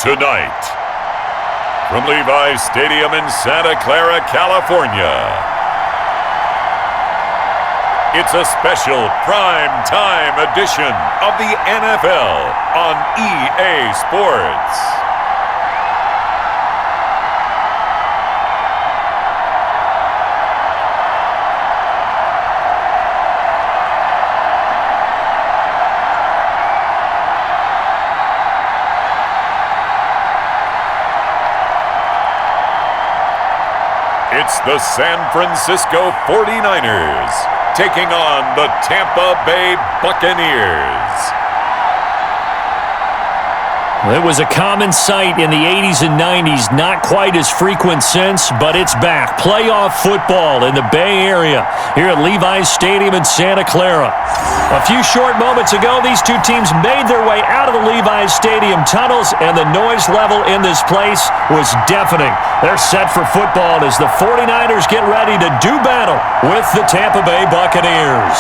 Tonight, from Levi's Stadium in Santa Clara, California, it's a special prime time edition of the NFL on EA Sports. It's the San Francisco 49ers taking on the Tampa Bay Buccaneers. It was a common sight in the 80s and 90s, not quite as frequent since, but it's back. Playoff football in the Bay Area here at Levi's Stadium in Santa Clara. A few short moments ago, these two teams made their way out of the Levi's Stadium tunnels, and the noise level in this place was deafening. They're set for football as the 49ers get ready to do battle with the Tampa Bay Buccaneers.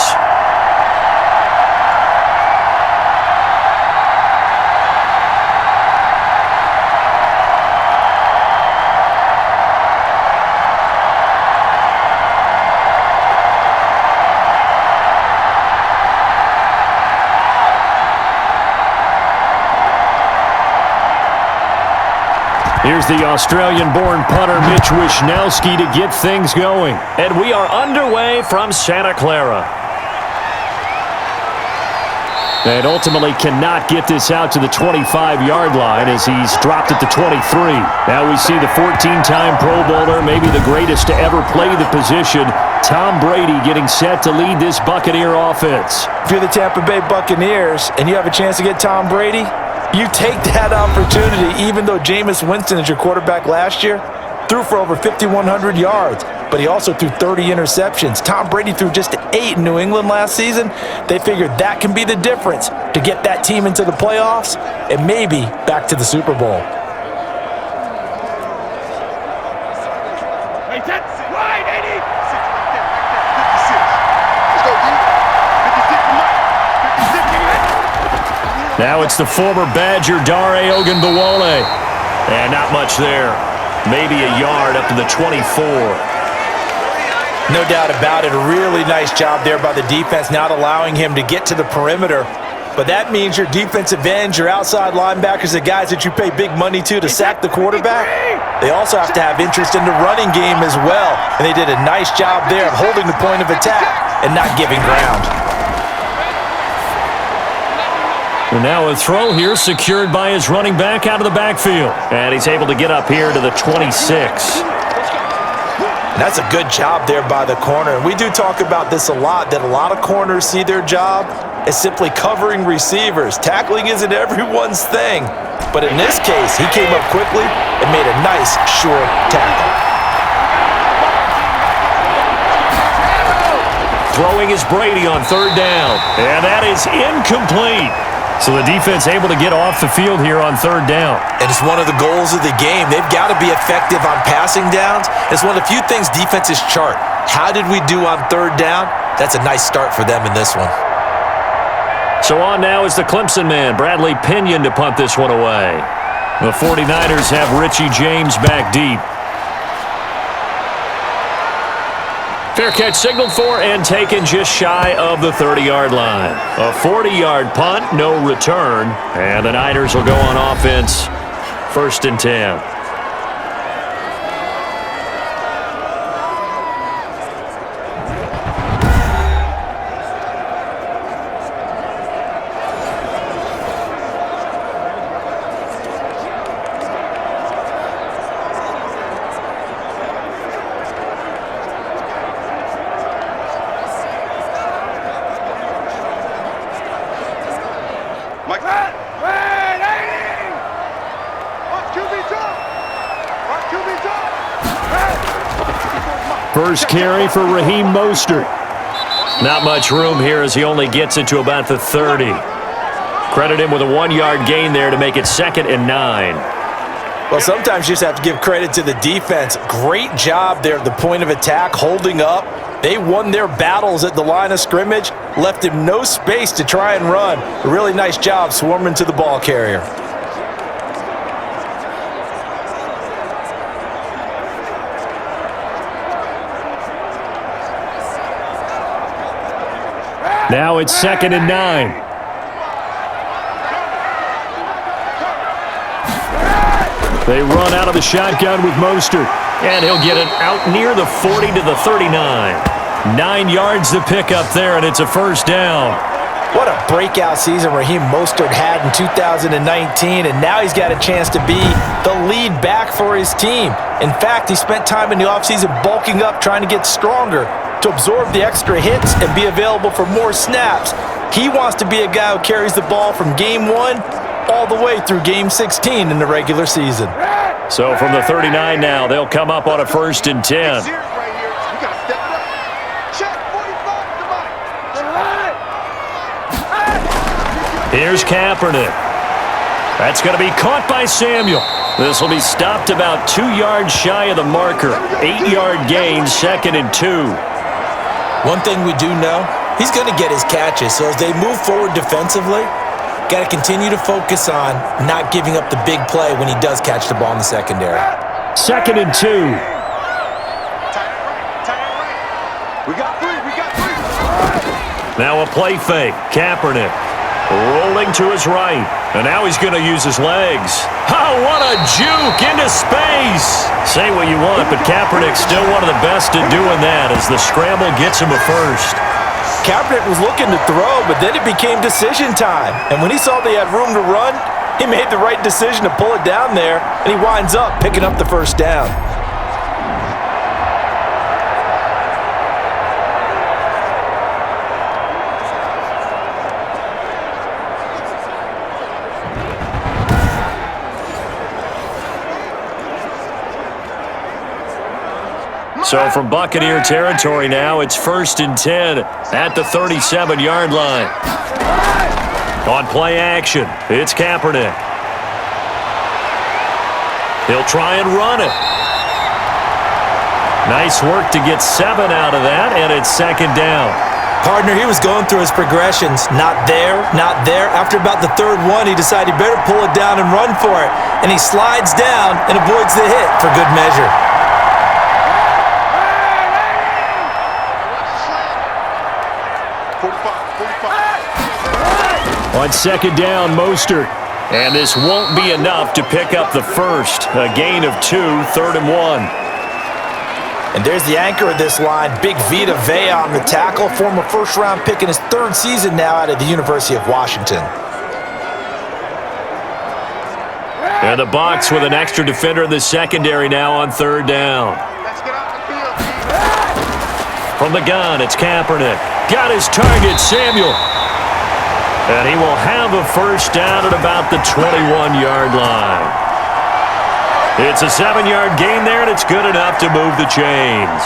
Here's the Australian-born punter Mitch Wishnowsky to get things going. And we are underway from Santa Clara. And ultimately cannot get this out to the 25-yard line as he's dropped it to 23. Now we see the 14-time Pro Bowler, maybe the greatest to ever play the position, Tom Brady getting set to lead this Buccaneer offense. If you're the Tampa Bay Buccaneers and you have a chance to get Tom Brady, you take that opportunity, even though Jameis Winston is your quarterback last year, threw for over 5,100 yards, but he also threw 30 interceptions. Tom Brady threw just 8 in New England last season. They figured that can be the difference to get that team into the playoffs and maybe back to the Super Bowl. Now it's the former Badger Dare Ogunbowale. And not much there. Maybe a yard up to the 24. No doubt about it. A really nice job there by the defense, not allowing him to get to the perimeter. But that means your defensive ends, your outside linebackers, the guys that you pay big money to sack the quarterback, they also have to have interest in the running game as well. And they did a nice job there of holding the point of attack and not giving ground. And now a throw here secured by his running back out of the backfield. And he's able to get up here to the 26. That's a good job there by the corner. We do talk about this a lot, that a lot of corners see their job as simply covering receivers. Tackling isn't everyone's thing. But in this case, he came up quickly and made a nice, sure tackle. Throwing is Brady on third down. And that is incomplete. So the defense able to get off the field here on third down. And it's one of the goals of the game. They've got to be effective on passing downs. It's one of the few things defenses chart. How did we do on third down? That's a nice start for them in this one. So on now is the Clemson man, Bradley Pinion, to punt this one away. The 49ers have Richie James back deep. Fair catch signaled for and taken just shy of the 30-yard line. A 40-yard punt, no return, and the Niners will go on offense, 1st and 10. First carry for Raheem Mostert. Not much room here as he only gets it to about the 30. Credit him with a 1-yard gain there to make it 2nd and 9. Well, sometimes you just have to give credit to the defense. Great job there at the point of attack, holding up, They won their battles at the line of scrimmage, left him no space to try and run. A really nice job swarming to the ball carrier. Now it's 2nd and 9. They run out of the shotgun with Mostert, and he'll get it out near the 40 to the 39. 9 yards to pick up there, and it's a first down. What a breakout season Raheem Mostert had in 2019, and now he's got a chance to be the lead back for his team. In fact, he spent time in the offseason bulking up, trying to get stronger, to absorb the extra hits and be available for more snaps. He wants to be a guy who carries the ball from game 1 all the way through game 16 in the regular season. So from the 39 now, they'll come up on a 1st and 10. Here's Kaepernick. That's going to be caught by Samuel. This will be stopped about 2 yards shy of the marker. 8-yard gain, 2nd and 2. One thing we do know, he's going to get his catches. So as they move forward defensively, got to continue to focus on not giving up the big play when he does catch the ball in the secondary. 2nd and 2. We got three. Now a play fake. Kaepernick rolling to his right. And now he's going to use his legs. Oh, what a juke into space. Say what you want, but Kaepernick's still one of the best at doing that as the scramble gets him a first. Kaepernick was looking to throw, but then it became decision time. And when he saw they had room to run, he made the right decision to pull it down there, and he winds up picking up the first down. So from Buccaneer territory now, it's 1st and 10 at the 37-yard line. On play action, it's Kaepernick. He'll try and run it. Nice work to get 7 out of that, and it's 2nd down. Partner, he was going through his progressions. Not there, not there. After about the 3rd one, he decided he better pull it down and run for it. And he slides down and avoids the hit for good measure. On 2nd down, Mostert. And this won't be enough to pick up the first. A gain of 2, 3rd and 1. And there's the anchor of this line, Big Vita Vea on the tackle, former first-round pick in his 3rd season now out of the University of Washington. And the Bucs with an extra defender in the secondary now on 3rd down. From the gun, it's Kaepernick. Got his target, Samuel. And he will have a first down at about the 21-yard line. It's a 7-yard gain there, and it's good enough to move the chains.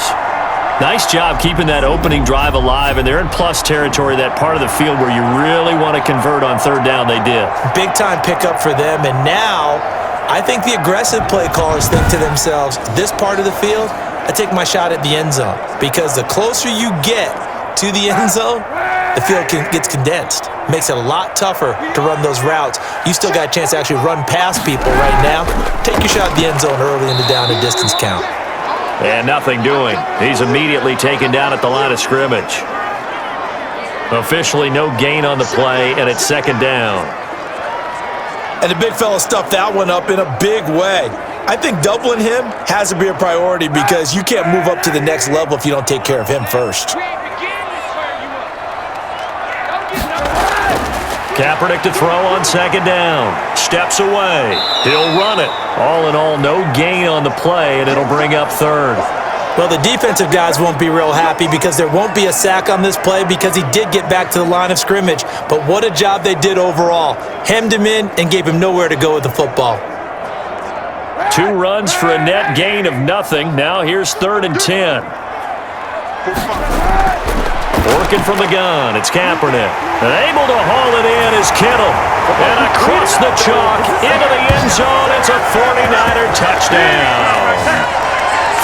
Nice job keeping that opening drive alive, and they're in plus territory, that part of the field where you really want to convert on 3rd down. They did. Big-time pickup for them, and now I think the aggressive play callers think to themselves, this part of the field, I take my shot at the end zone, because the closer you get to the end zone, the field gets condensed. Makes it a lot tougher to run those routes. You still got a chance to actually run past people right now. Take your shot at the end zone early in the down and distance count. And nothing doing. He's immediately taken down at the line of scrimmage. Officially no gain on the play, and it's 2nd down. And the big fella stuffed that one up in a big way. I think doubling him has to be a priority because you can't move up to the next level if you don't take care of him first. Kaepernick to throw on 2nd down. Steps away. He'll run it. All in all, no gain on the play, and it'll bring up 3rd. Well, the defensive guys won't be real happy because there won't be a sack on this play because he did get back to the line of scrimmage. But what a job they did overall. Hemmed him in and gave him nowhere to go with the football. 2 runs for a net gain of nothing. Now here's 3rd and 10. Working from the gun, it's Kaepernick. And able to haul it in is Kittle. And across the chalk, into the end zone, it's a 49er touchdown.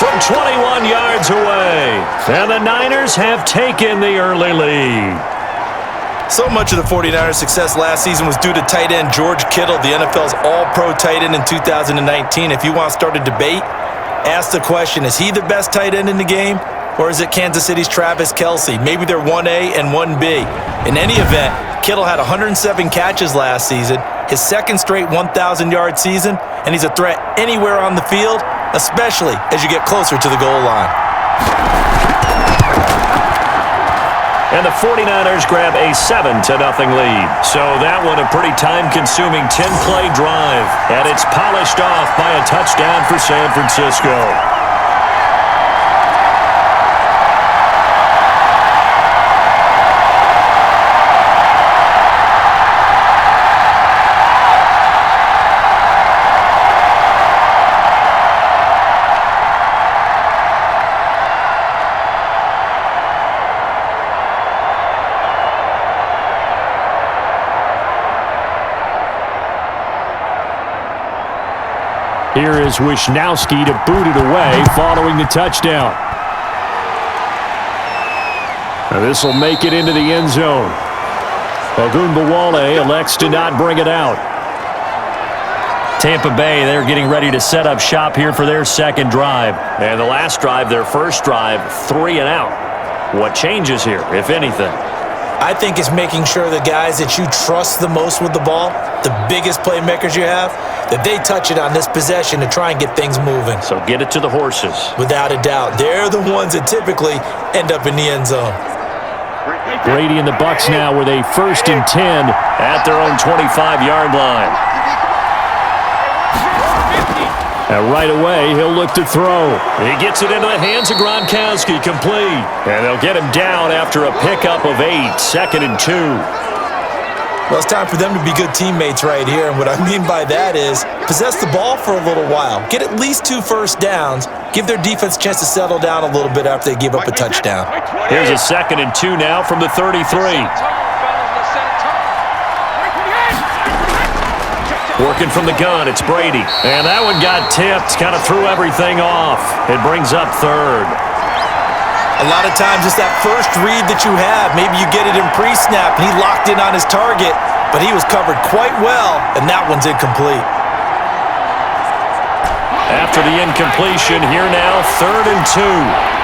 from 21 yards away. And the Niners have taken the early lead. So much of the 49ers' success last season was due to tight end George Kittle, the NFL's all-pro tight end in 2019. If you want to start a debate, ask the question, is he the best tight end in the game? Or is it Kansas City's Travis Kelce? Maybe they're 1A and 1B. In any event, Kittle had 107 catches last season, his second straight 1,000-yard season, and he's a threat anywhere on the field, especially as you get closer to the goal line. And the 49ers grab a 7-0 lead. So that one a pretty time-consuming 10-play drive. And it's polished off by a touchdown for San Francisco. Here is Wisnowski to boot it away following the touchdown. This will make it into the end zone. Ogunbowale elects to not bring it out. Tampa Bay, they're getting ready to set up shop here for their second drive. And the last drive, their first drive, 3 and out. What changes here, if anything? I think it's making sure the guys that you trust the most with the ball, the biggest playmakers you have, that they touch it on this possession to try and get things moving. So get it to the horses. Without a doubt. They're the ones that typically end up in the end zone. Brady and the Bucks now with a 1st and 10 at their own 25-yard line. And right away, he'll look to throw. He gets it into the hands of Gronkowski, complete. And they'll get him down after a pickup of 8, 2nd and 2. Well, it's time for them to be good teammates right here. And what I mean by that is possess the ball for a little while. Get at least 2 first downs. Give their defense a chance to settle down a little bit after they give up a touchdown. Here's a 2nd and 2 now from the 33. Working from the gun, it's Brady. And that one got tipped, kind of threw everything off. It brings up 3rd. A lot of times it's that first read that you have. Maybe you get it in pre-snap, and he locked in on his target, but he was covered quite well, and that one's incomplete. After the incompletion, here now, 3rd and 2.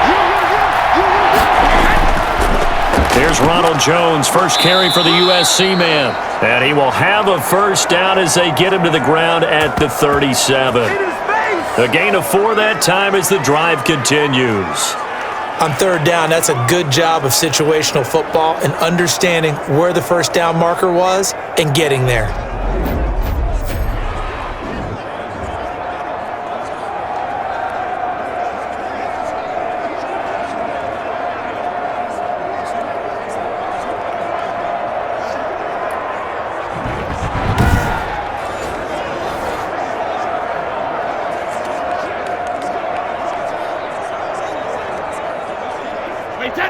Here's Ronald Jones, first carry for the USC man. And he will have a first down as they get him to the ground at the 37. A gain of 4 that time as the drive continues. On 3rd down, that's a good job of situational football and understanding where the first down marker was and getting there.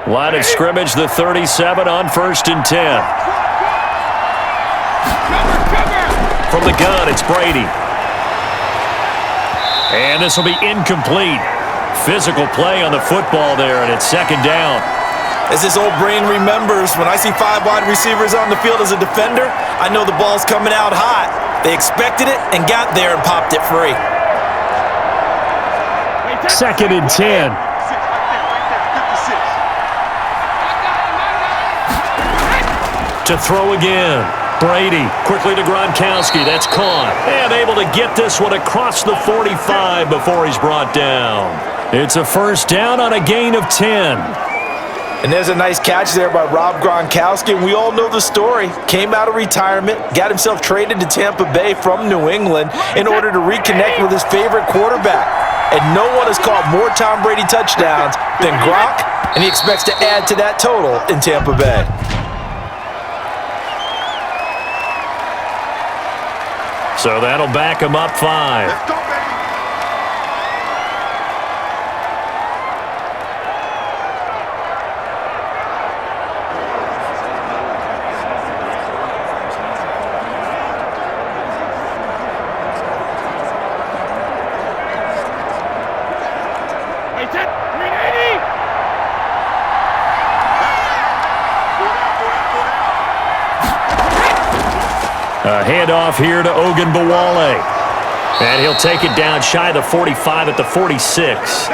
Line of scrimmage, the 37 on 1st and 10. From the gun, it's Brady. And this will be incomplete. Physical play on the football there, and it's 2nd down. As this old brain remembers, when I see 5 wide receivers on the field as a defender, I know the ball's coming out hot. They expected it and got there and popped it free. 2nd and 10. To throw again. Brady quickly to Gronkowski. That's caught. And able to get this one across the 45 before he's brought down. It's a first down on a gain of 10. And there's a nice catch there by Rob Gronkowski. And we all know the story. Came out of retirement, got himself traded to Tampa Bay from New England in order to reconnect with his favorite quarterback. And no one has caught more Tom Brady touchdowns than Gronk, and he expects to add to that total in Tampa Bay. So that'll back him up 5. Let's go, baby. A handoff here to Ogunbowale. And he'll take it down shy of the 45 at the 46.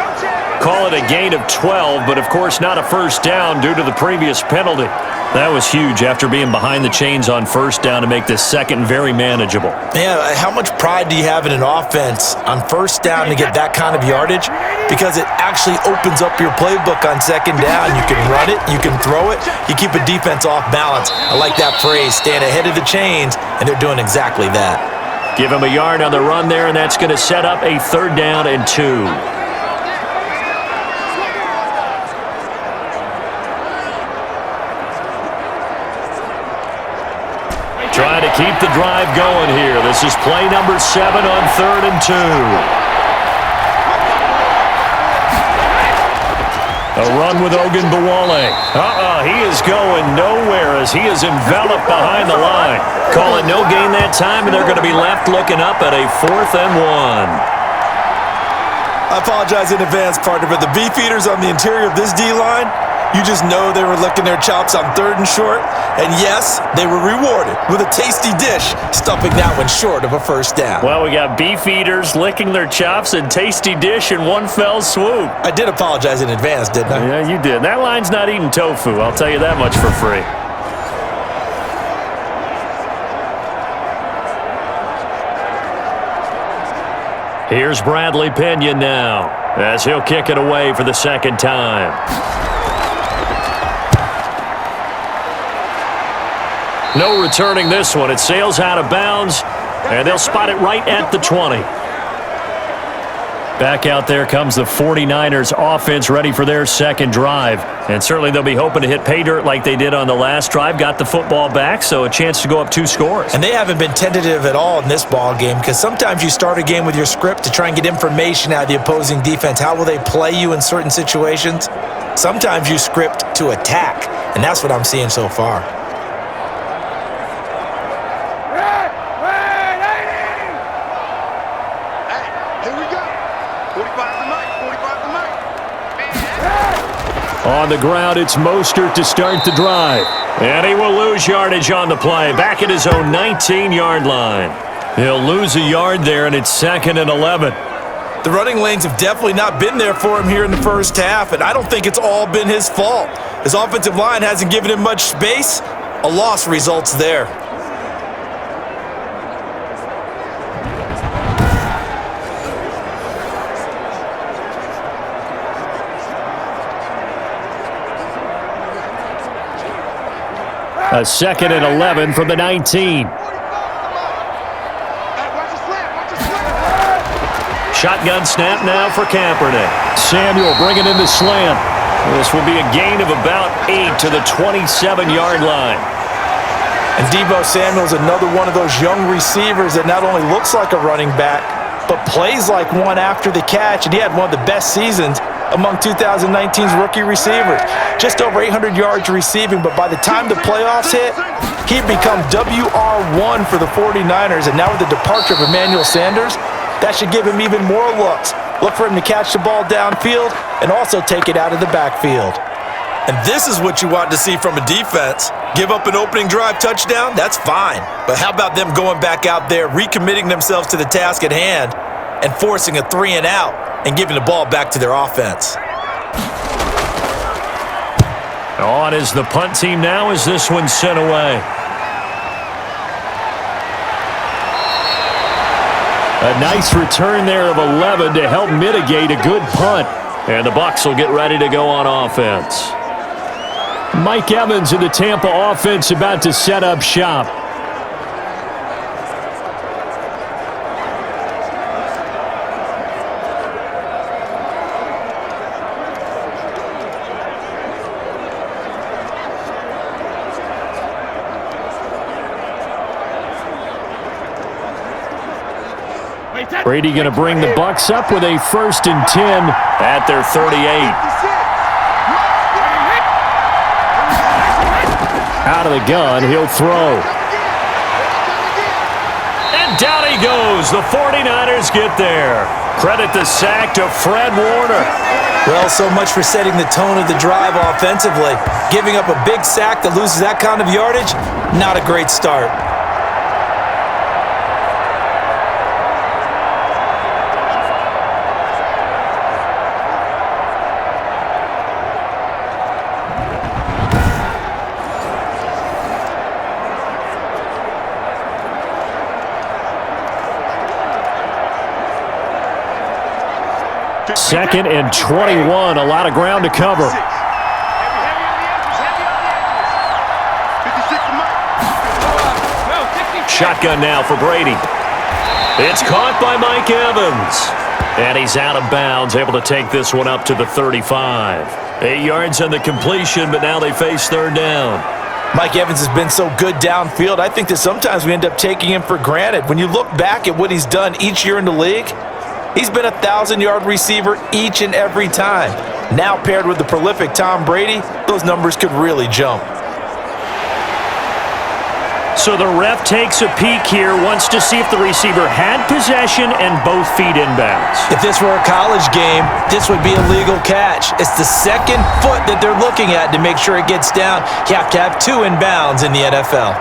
Call it a gain of 12, but of course not a first down due to the previous penalty. That was huge after being behind the chains on first down to make this second very manageable. Yeah, how much pride do you have in an offense on first down to get that kind of yardage? Because it actually opens up your playbook on second down. You can run it, you can throw it, you keep a defense off balance. I like that phrase, staying ahead of the chains, and they're doing exactly that. Give him a yard on the run there, and that's going to set up a 3rd down and 2. Trying to keep the drive going here. This is play number 7 on 3rd and 2. A run with Ogunbowale. He is going nowhere as he is enveloped behind the line. Call it no gain that time, and they're going to be left looking up at a 4th and 1. I apologize in advance, partner, but the beefeaters on the interior of this D-line, you just know they were licking their chops on 3rd and short. And yes, they were rewarded with a tasty dish, stuffing that one short of a first down. Well, we got beef eaters licking their chops and tasty dish in one fell swoop. I did apologize in advance, didn't I? Yeah, you did. That line's not eating tofu, I'll tell you that much for free. Here's Bradley Pinion now, as he'll kick it away for the 2nd time. No returning this one. It sails out of bounds, and they'll spot it right at the 20. Back out there comes the 49ers offense ready for their 2nd drive. And certainly they'll be hoping to hit pay dirt like they did on the last drive. Got the football back, so a chance to go up 2 scores. And they haven't been tentative at all in this ball game, because sometimes you start a game with your script to try and get information out of the opposing defense. How will they play you in certain situations? Sometimes you script to attack, and that's what I'm seeing so far. On the ground, it's Mostert to start the drive. And he will lose yardage on the play. Back at his own 19-yard line. He'll lose a yard there, and it's 2nd and 11. The running lanes have definitely not been there for him here in the first half, and I don't think it's all been his fault. His offensive line hasn't given him much space. A loss results there. A 2nd and 11 from the 19. Shotgun snap now for Kaepernick. Samuel bringing in the slant. This will be a gain of about 8 to the 27-yard line. And Deebo Samuel's another one of those young receivers that not only looks like a running back, but plays like one after the catch, and he had one of the best seasons among 2019's rookie receivers. Just over 800 yards receiving, but by the time the playoffs hit, he'd become WR1 for the 49ers, and now with the departure of Emmanuel Sanders, that should give him even more looks. Look for him to catch the ball downfield and also take it out of the backfield. And this is what you want to see from a defense. Give up an opening drive touchdown, that's fine. But how about them going back out there, recommitting themselves to the task at hand, and forcing a 3 and out and giving the ball back to their offense. On is the punt team now as this one's sent away. A nice return there of 11 to help mitigate a good punt. And the Bucs will get ready to go on offense. Mike Evans in the Tampa offense about to set up shop. Brady going to bring the Bucs up with a 1st and 10 at their 38. Out of the gun, he'll throw. And down he goes. The 49ers get there. Credit the sack to Fred Warner. Well, so much for setting the tone of the drive offensively. Giving up a big sack that loses that kind of yardage, not a great start. 2nd and 21, a lot of ground to cover. Shotgun now for Brady. It's caught by Mike Evans. And he's out of bounds, able to take this one up to the 35. 8 yards on the completion, but now they face 3rd down. Mike Evans has been so good downfield, I think that sometimes we end up taking him for granted. When you look back at what he's done each year in the league, he's been a 1,000-yard receiver each and every time. Now paired with the prolific Tom Brady, those numbers could really jump. So the ref takes a peek here, wants to see if the receiver had possession and both feet inbounds. If this were a college game, this would be a legal catch. It's the 2nd foot that they're looking at to make sure it gets down. You have to have 2 inbounds in the NFL.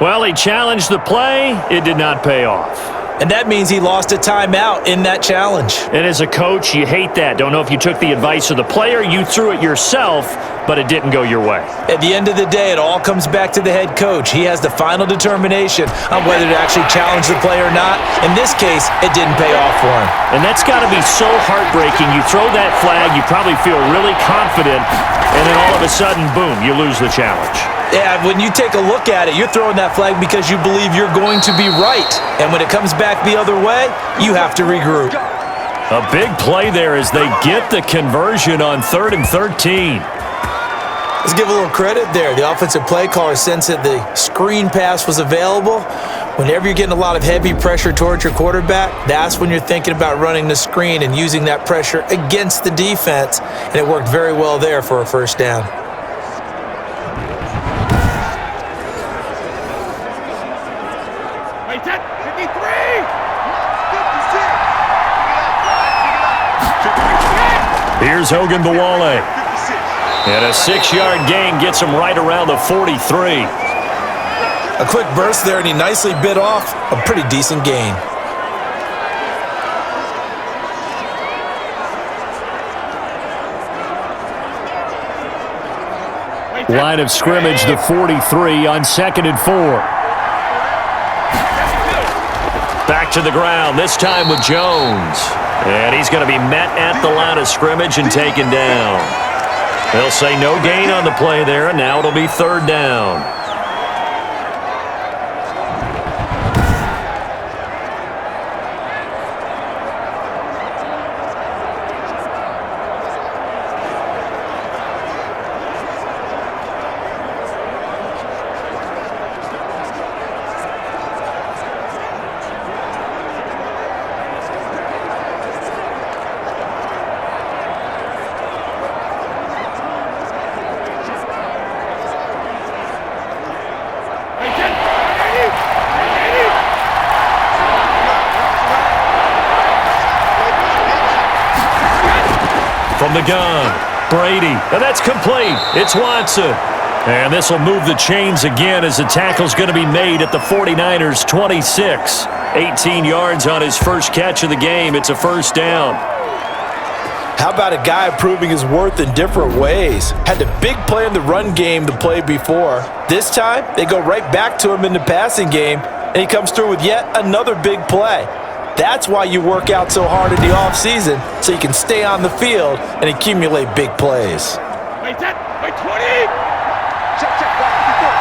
Well, he challenged the play. It did not pay off. And that means he lost a timeout in that challenge. And as a coach, you hate that. Don't know if you took the advice of the player, you threw it yourself, but it didn't go your way. At the end of the day, it all comes back to the head coach. He has the final determination on whether to actually challenge the play or not. In this case, it didn't pay off for him. And that's got to be so heartbreaking. You throw that flag, you probably feel really confident, and then all of a sudden, boom, you lose the challenge. Yeah, when you take a look at it, you're throwing that flag because you believe you're going to be right. And when it comes back the other way, you have to regroup. A big play there as they get the conversion on 3rd and 13. Let's give a little credit there. The offensive play caller sensed that the screen pass was available. Whenever you're getting a lot of heavy pressure towards your quarterback, that's when you're thinking about running the screen and using that pressure against the defense. And it worked very well there for a 1st down. Here's Hogan Bawale. And a 6-yard gain gets him right around the 43. A quick burst there, and he nicely bit off a pretty decent gain. Line of scrimmage, the 43 on 2nd and 4. Back to the ground, this time with Jones. And he's going to be met at the line of scrimmage and taken down. They'll say no gain on the play there, and now it'll be 3rd down. From the gun, Brady, and that's complete. It's Watson. And this will move the chains again as the tackle's going to be made at the 49ers' 26. 18 yards on his first catch of the game. It's a 1st down. How about a guy proving his worth in different ways? Had the big play in the run game the play before. This time, they go right back to him in the passing game, and he comes through with yet another big play. That's why you work out so hard in the offseason, so you can stay on the field and accumulate big plays. Wait, 10, wait, 20! Check, back before.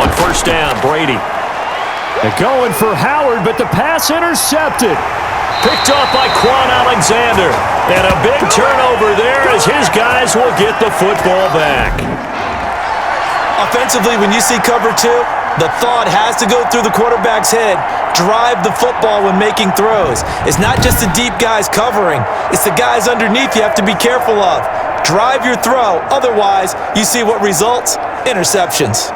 On 1st down, Brady. They're going for Howard, but the pass intercepted. Picked off by Quan Alexander. And a big turnover there as his guys will get the football back. Offensively, when you see cover 2, the thought has to go through the quarterback's head. Drive the football when making throws. It's not just the deep guys covering. It's the guys underneath you have to be careful of. Drive your throw. Otherwise, you see what results? Interceptions.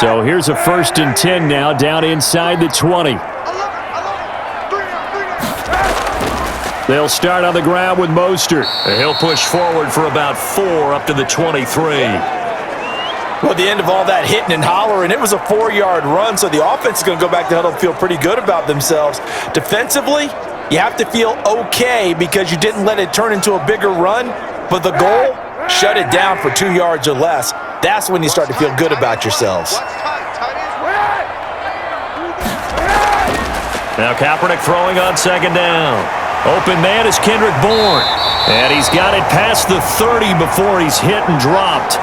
So here's a 1st and 10 now, down inside the 20. They'll start on the ground with Mostert. He'll push forward for about 4 up to the 23. Well, at the end of all that hitting and hollering, it was a 4-yard run, so the offense is going to go back to huddle and feel pretty good about themselves. Defensively, you have to feel okay because you didn't let it turn into a bigger run, but the goal, shut it down for 2 yards or less. That's when you start to feel good about yourselves. Now Kaepernick throwing on 2nd down. Open man is Kendrick Bourne. And he's got it past the 30 before he's hit and dropped.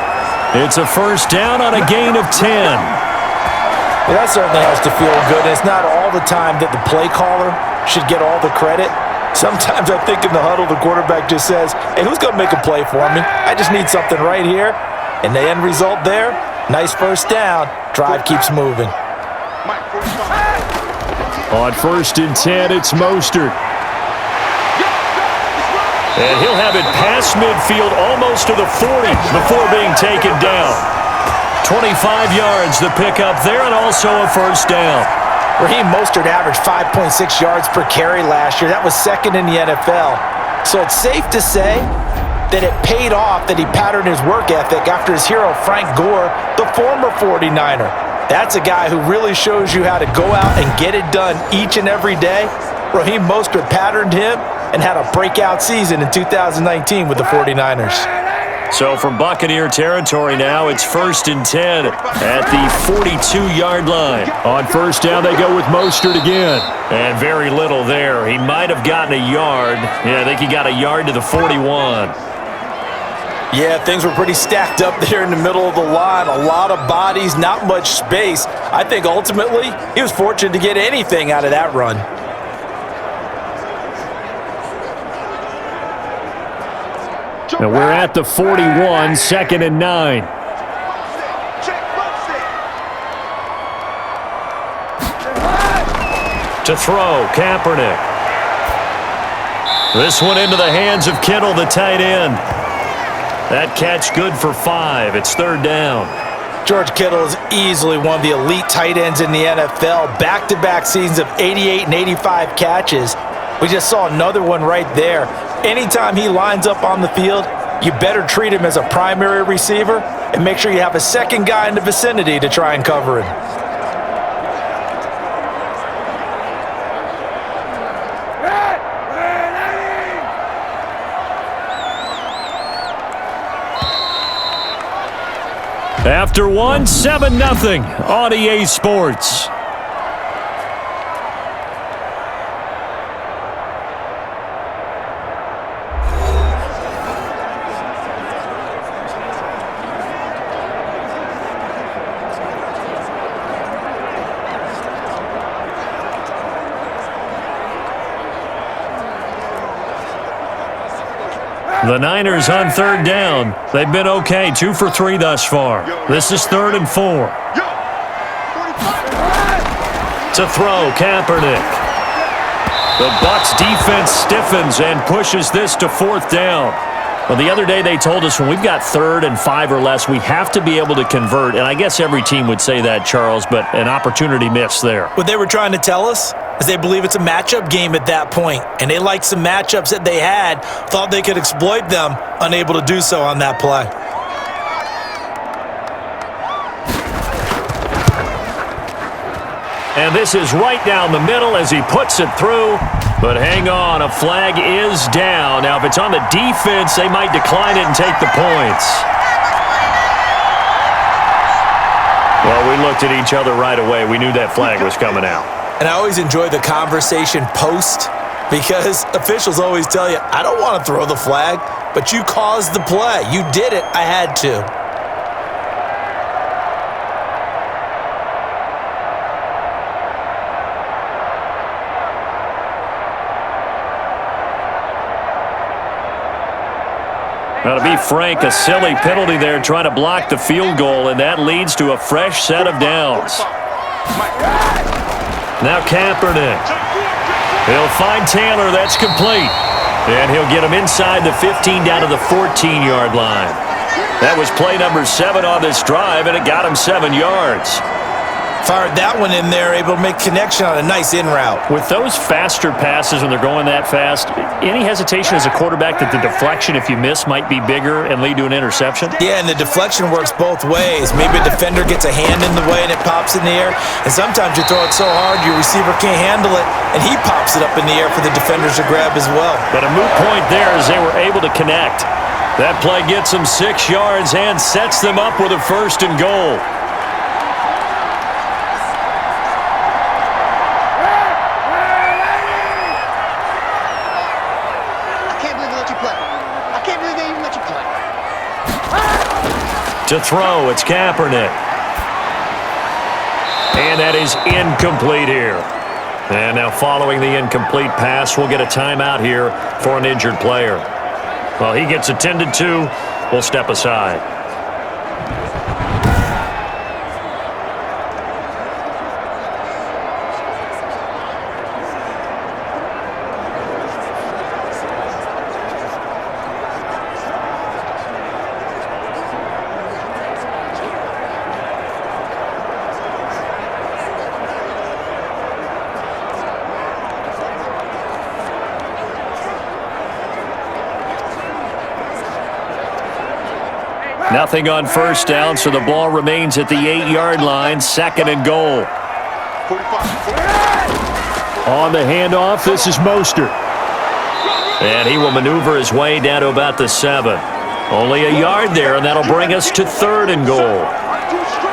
It's a 1st down on a gain of 10. Well, that certainly has to feel good. It's not all the time that the play caller should get all the credit. Sometimes I think in the huddle, the quarterback just says, hey, who's going to make a play for me? I just need something right here. And the end result there, nice 1st down. Drive keeps moving. On 1st and 10, it's Mostert. And he'll have it past midfield almost to the 40 before being taken down. 25 yards the pickup there, and also a 1st down. Raheem Mostert averaged 5.6 yards per carry last year. That was 2nd in the NFL. So it's safe to say that it paid off that he patterned his work ethic after his hero Frank Gore, the former 49er. That's a guy who really shows you how to go out and get it done each and every day. Raheem Mostert patterned him and had a breakout season in 2019 with the 49ers. So from Buccaneer territory now, it's 1st and 10 at the 42-yard line. On 1st down, they go with Mostert again. And very little there. He might have gotten a yard. Yeah, I think he got a yard to the 41. Yeah, things were pretty stacked up there in the middle of the line. A lot of bodies, not much space. I think ultimately he was fortunate to get anything out of that run. And we're at the 41, 2nd and 9. To throw, Kaepernick. This one into the hands of Kittle, the tight end. That catch good for 5. It's 3rd down. George Kittle is easily one of the elite tight ends in the NFL. Back-to-back seasons of 88 and 85 catches. We just saw another one right there. Anytime he lines up on the field, you better treat him as a primary receiver and make sure you have a second guy in the vicinity to try and cover him. After 1, 7-0 on EA Sports. The Niners on 3rd down. They've been okay, 2 for 3 thus far. This is 3rd and 4. To throw, Kaepernick. The Bucs defense stiffens and pushes this to 4th down. Well, the other day they told us when we've got 3rd and 5 or less, we have to be able to convert. And I guess every team would say that, Charles, but an opportunity missed there. What they were trying to tell us is they believe it's a matchup game at that point, and they liked some matchups that they had, thought they could exploit them, unable to do so on that play. And this is right down the middle as he puts it through. But hang on, a flag is down. Now, if it's on the defense, they might decline it and take the points. Well, we looked at each other right away. We knew that flag was coming out. And I always enjoy the conversation post because officials always tell you, I don't want to throw the flag, but you caused the play. You did it. I had to. Now, to be frank, a silly penalty there trying to block the field goal, and that leads to a fresh set of downs. Now Kaepernick. He'll find Taylor. That's complete. And he'll get him inside the 15 down to the 14-yard line. That was play number 7 on this drive, and it got him 7 yards. Fired that one in there, able to make connection on a nice in route. With those faster passes when they're going that fast, any hesitation as a quarterback that the deflection, if you miss, might be bigger and lead to an interception? Yeah, and the deflection works both ways. Maybe a defender gets a hand in the way and it pops in the air, and sometimes you throw it so hard your receiver can't handle it, and he pops it up in the air for the defenders to grab as well. But a moot point there as they were able to connect. That play gets them 6 yards and sets them up with a 1st and goal. To throw, it's Kaepernick. And that is incomplete here. And now following the incomplete pass, we'll get a timeout here for an injured player. Well, he gets attended to. We'll step aside. Nothing on 1st down, so the ball remains at the 8-yard line, 2nd and goal. 45. On the handoff, this is Mostert. And he will maneuver his way down to about the 7. Only a yard there, and that'll bring us to 3rd and goal.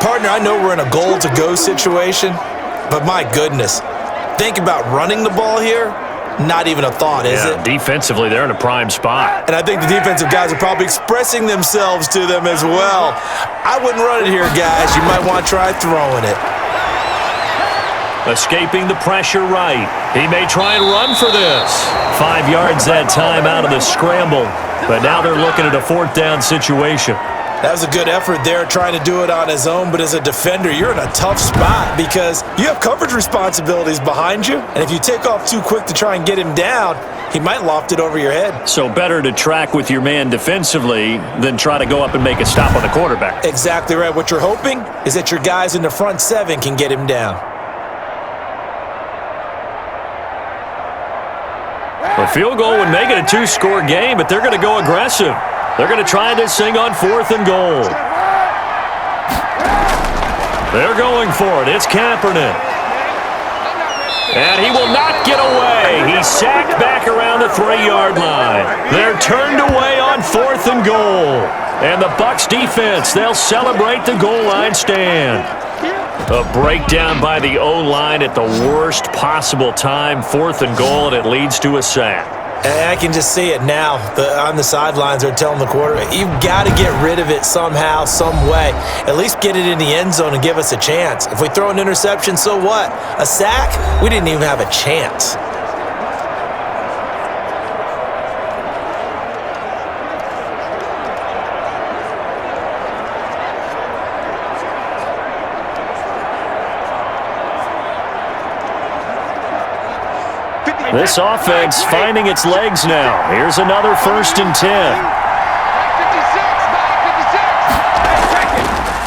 Partner, I know we're in a goal-to-go situation, but my goodness, think about running the ball here. Not even a thought, is it? Defensively, they're in a prime spot. And I think the defensive guys are probably expressing themselves to them as well. I wouldn't run it here, guys. You might want to try throwing it. Escaping the pressure right. He may try and run for this. 5 yards that time out of the scramble. But now they're looking at a 4th down situation. That was a good effort there trying to do it on his own, but as a defender, you're in a tough spot because you have coverage responsibilities behind you, and if you take off too quick to try and get him down, he might loft it over your head. So better to track with your man defensively than try to go up and make a stop on the quarterback. Exactly right. What you're hoping is that your guys in the front 7 can get him down. A field goal would make it a 2-score game, but they're going to go aggressive. They're going to try this thing on 4th and goal. They're going for it. It's Kaepernick. And he will not get away. He's sacked back around the 3-yard line. They're turned away on 4th and goal. And the BUCS defense, they'll celebrate the goal line stand. A breakdown by the O-line at the worst possible time. 4th and goal, and it leads to a sack. And I can just see it now. On the sidelines, they're telling the quarterback, you've got to get rid of it somehow, some way. At least get it in the end zone and give us a chance. If we throw an interception, so what? A sack? We didn't even have a chance. This offense finding its legs now. Here's another 1st and 10.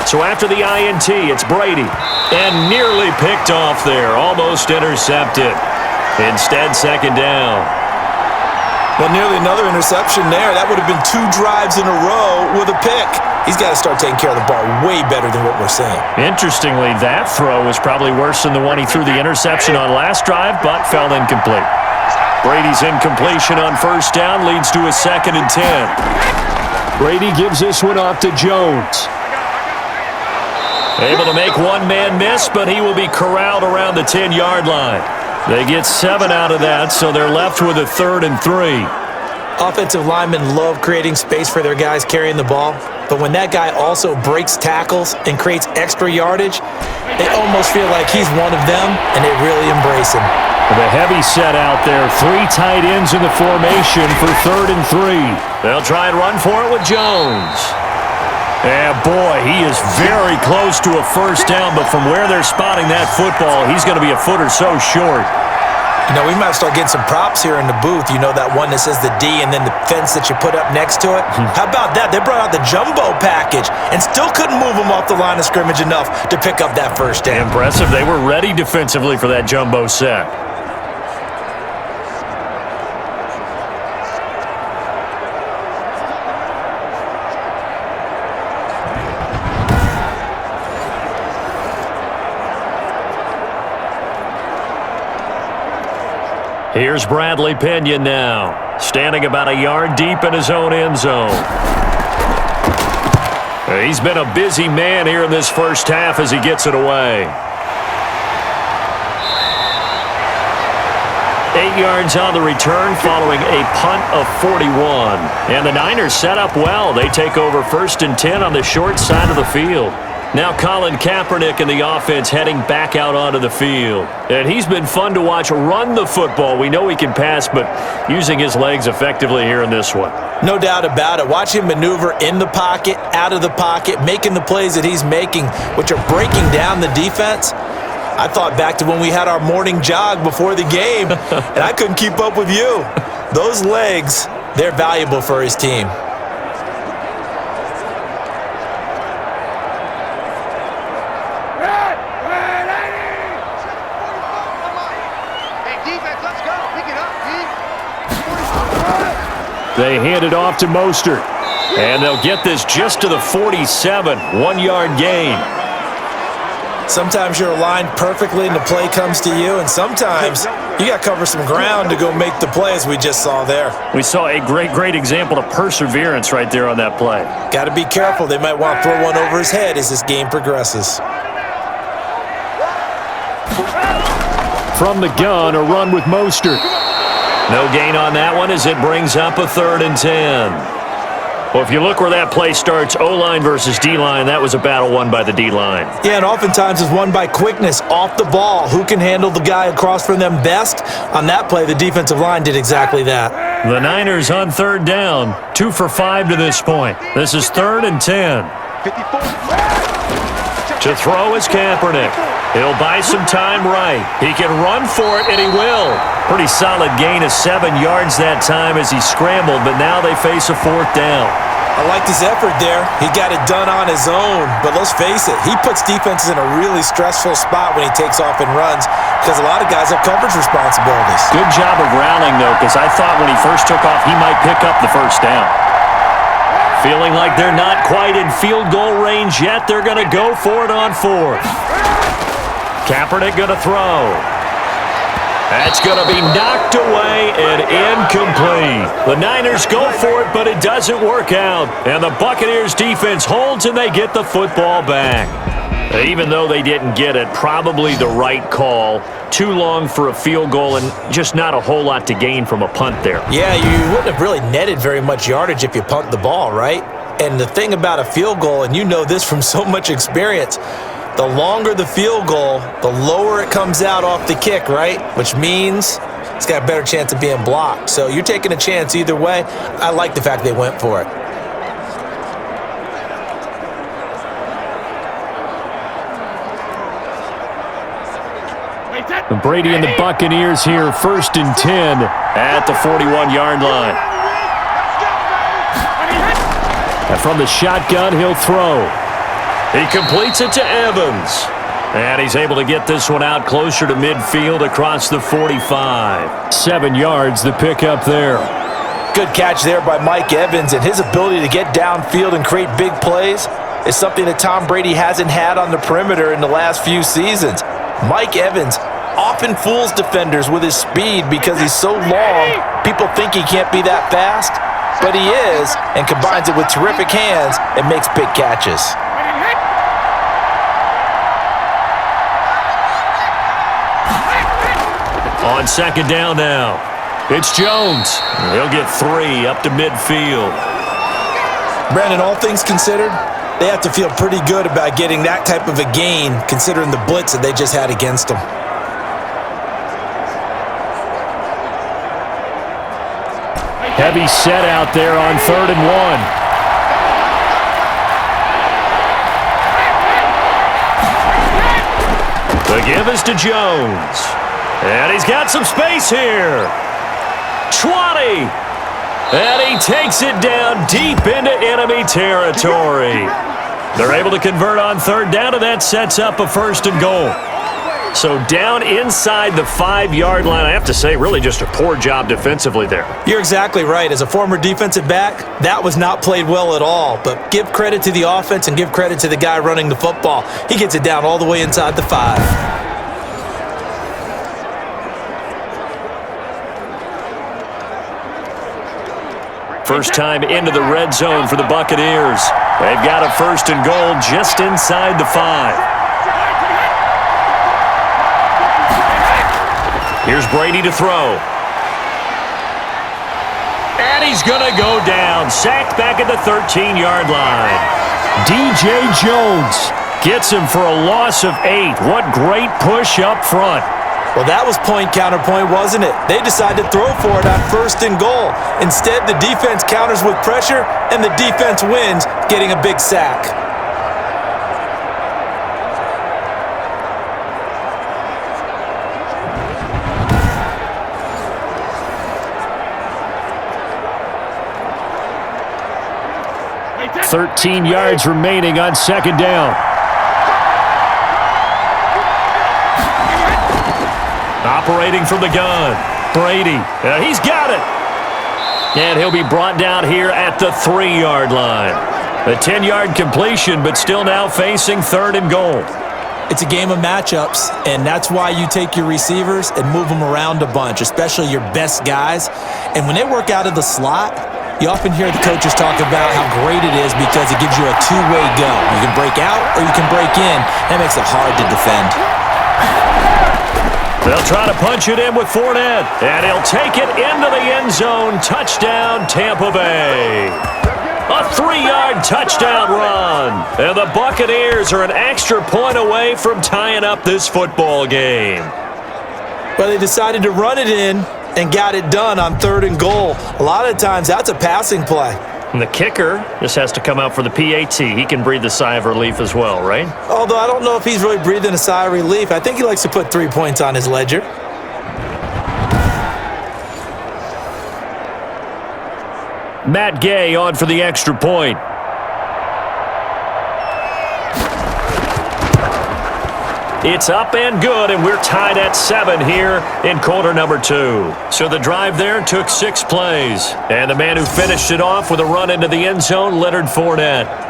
So after the INT, it's Brady. And nearly picked off there. Almost intercepted. Instead, 2nd down. Well, nearly another interception there. That would have been 2 drives in a row with a pick. He's got to start taking care of the ball way better than what we're seeing. Interestingly, that throw was probably worse than the one he threw the interception on last drive, but fell incomplete. Brady's incompletion on 1st down leads to a 2nd and 10. Brady gives this one off to Jones. Able to make one man miss, but he will be corralled around the 10-yard line. They get 7 out of that, so they're left with a 3rd and 3. Offensive linemen love creating space for their guys carrying the ball, but when that guy also breaks tackles and creates extra yardage, they almost feel like he's one of them, and they really embrace him. The heavy set out there, 3 tight ends in the formation for 3rd and 3. They'll try and run for it with Jones. And boy, he is very close to a 1st down, but from where they're spotting that football, he's going to be a foot or so short. You know, we might start getting some props here in the booth. You know, that one that says the D and then the fence that you put up next to it? How about that? They brought out the jumbo package and still couldn't move them off the line of scrimmage enough to pick up that first down. Impressive. They were ready defensively for that jumbo sack. Here's Bradley Pinion now, standing about a yard deep in his own end zone. He's been a busy man here in this first half as he gets it away. 8 yards on the return following a punt of 41. And the Niners set up well. They take over 1st and 10 on the short side of the field. Now Collin Kaepernick and the offense heading back out onto the field. And he's been fun to watch run the football. We know he can pass, but using his legs effectively here in this one. No doubt about it. Watch him maneuver in the pocket, out of the pocket, making the plays that he's making, which are breaking down the defense. I thought back to when we had our morning jog before the game, and I couldn't keep up with you. Those legs, they're valuable for his team. They hand it off to Mostert. And they'll get this just to the 47, 1-yard gain. Sometimes you're aligned perfectly and the play comes to you, and sometimes you got to cover some ground to go make the play, as we just saw there. We saw a great example of perseverance right there on that play. Got to be careful. They might want to throw one over his head as this game progresses. From the gun, a run with Mostert. No gain on that one as it brings up a 3rd and 10. Well, if you look where that play starts, O-line versus D-line, that was a battle won by the D-line. Yeah, and oftentimes it's won by quickness, off the ball. Who can handle the guy across from them best? On that play, the defensive line did exactly that. The Niners on 3rd down, 2 for 5 to this point. This is 3rd and 10. 54. To throw is Kaepernick. He'll buy some time right. He can run for it, and he will. Pretty solid gain of 7 yards that time as he scrambled, but now they face a 4th down. I liked his effort there. He got it done on his own, but let's face it, he puts defenses in a really stressful spot when he takes off and runs because a lot of guys have coverage responsibilities. Good job of rallying, though, because I thought when he first took off, he might pick up the 1st down. Feeling like they're not quite in field goal range yet, they're going to go for it on 4th. Kaepernick going to throw. That's going to be knocked away and incomplete. The Niners go for it, but it doesn't work out. And the Buccaneers defense holds and they get the football back. Even though they didn't get it, probably the right call. Too long for a field goal and just not a whole lot to gain from a punt there. Yeah, you wouldn't have really netted very much yardage if you punt the ball, right? And the thing about a field goal, and you know this from so much experience, the longer the field goal, the lower it comes out off the kick, right? Which means it's got a better chance of being blocked. So you're taking a chance either way. I like the fact they went for it. Brady and the Buccaneers here, 1st and 10 at the 41-yard line. And from the shotgun, he'll throw. He completes it to Evans. And he's able to get this one out closer to midfield across the 45. 7 yards, the pickup there. Good catch there by Mike Evans, and his ability to get downfield and create big plays is something that Tom Brady hasn't had on the perimeter in the last few seasons. Mike Evans often fools defenders with his speed because he's so long, people think he can't be that fast, but he is, and combines it with terrific hands and makes big catches. On 2nd down now, it's Jones. He'll get 3 up to midfield. Brandon, all things considered, they have to feel pretty good about getting that type of a gain considering the blitz that they just had against them. Heavy set out there on 3rd and 1. The give is to Jones. And he's got some space here. 20. And he takes it down deep into enemy territory. They're able to convert on third down, and that sets up a 1st and goal. So down inside the 5-yard line. I have to say, really just a poor job defensively there. You're exactly right. As a former defensive back, that was not played well at all. But give credit to the offense and give credit to the guy running the football. He gets it down all the way inside the 5. First time into the red zone for the Buccaneers. They've got a 1st and goal just inside the 5. Here's Brady to throw. And he's going to go down. Sacked back at the 13-yard line. DJ Jones gets him for a loss of 8. What great push up front. Well, that was point counterpoint, wasn't it? They decided to throw for it on 1st and goal. Instead, the defense counters with pressure, and the defense wins, getting a big sack. $13 yards remaining on 2nd down. Operating from the gun. Brady. He's got it. And he'll be brought down here at the 3-yard line. A 10-yard completion, but still now facing 3rd and goal. It's a game of matchups, and that's why you take your receivers and move them around a bunch, especially your best guys. And when they work out of the slot, you often hear the coaches talk about how great it is because it gives you a two-way go. You can break out or you can break in. That makes it hard to defend. They'll try to punch it in with Fournette, and he'll take it into the end zone. Touchdown, Tampa Bay. A 3-yard touchdown run. And the Buccaneers are an extra point away from tying up this football game. Well, they decided to run it in and got it done on 3rd and goal. A lot of times, that's a passing play. And the kicker just has to come out for the PAT. He can breathe a sigh of relief as well, right? Although I don't know if he's really breathing a sigh of relief. I think he likes to put 3 points on his ledger. Matt Gay on for the extra point. It's up and good, and we're tied at 7 here in quarter number 2. So the drive there took 6 plays. And the man who finished it off with a run into the end zone, Leonard Fournette.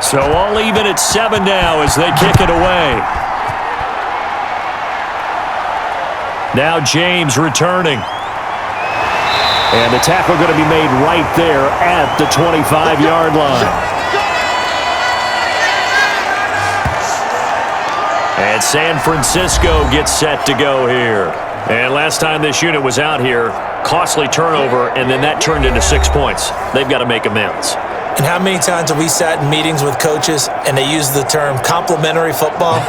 So all even at 7 now as they kick it away. Now James returning. And the tackle going to be made right there at the 25-yard line. And San Francisco gets set to go here. And last time this unit was out here, costly turnover, and then that turned into 6 points. They've got to make amends. And how many times have we sat in meetings with coaches and they use the term complementary football?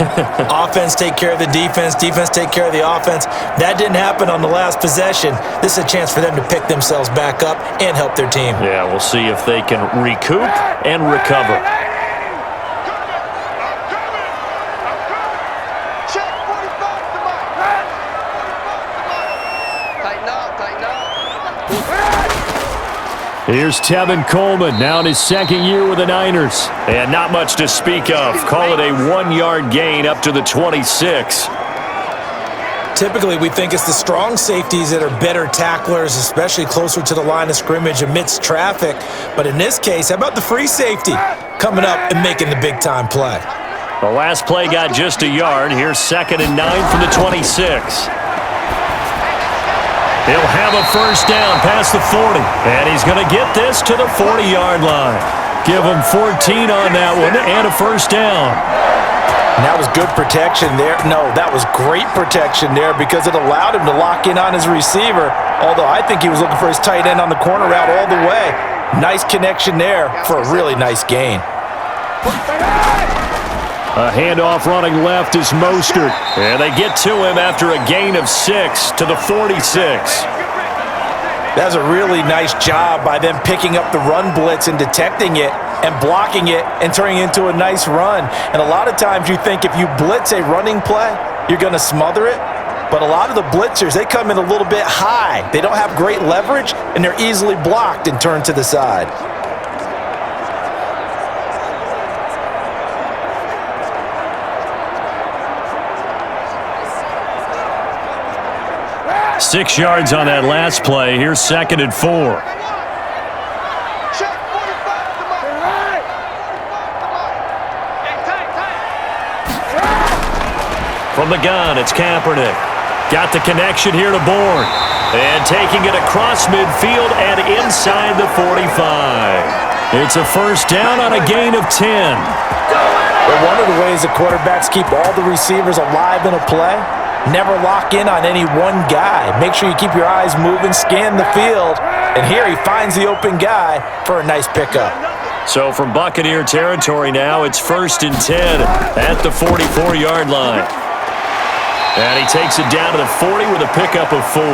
Offense take care of the defense, defense take care of the offense. That didn't happen on the last possession. This is a chance for them to pick themselves back up and help their team. Yeah, we'll see if they can recoup and recover. Here's Tevin Coleman, now in his 2nd year with the Niners. And not much to speak of. Call it a 1-yard gain up to the 26. Typically, we think it's the strong safeties that are better tacklers, especially closer to the line of scrimmage amidst traffic. But in this case, how about the free safety coming up and making the big-time play? The last play got just a yard. Here's 2nd and 9 from the 26. He'll have a first down past the 40. And he's going to get this to the 40-yard line. Give him 14 on that one and a first down. And that was good protection there. No, that was great protection there because it allowed him to lock in on his receiver Although I think he was looking for his tight end on the corner route all the way. Nice connection there for a really nice gain. A handoff running left is Mostert. And they get to him after a gain of 6 to the 46. That's a really nice job by them picking up the run blitz and detecting it and blocking it and turning it into a nice run. And a lot of times you think if you blitz a running play, you're going to smother it. But a lot of the blitzers, they come in a little bit high. They don't have great leverage, and they're easily blocked and turned to the side. Six yards on that last play. Here's 2nd and 4. From the gun, it's Kaepernick. Got the connection here to Bourne. And taking it across midfield and inside the 45. It's a first down on a gain of 10. Well, one of the ways the quarterbacks keep all the receivers alive in a play, never lock in on any one guy. Make sure you keep your eyes moving, scan the field, and here he finds the open guy for a nice pickup. So from Buccaneer territory now, it's 1st and 10 at the 44-yard line. And he takes it down to the 40 with a pickup of 4.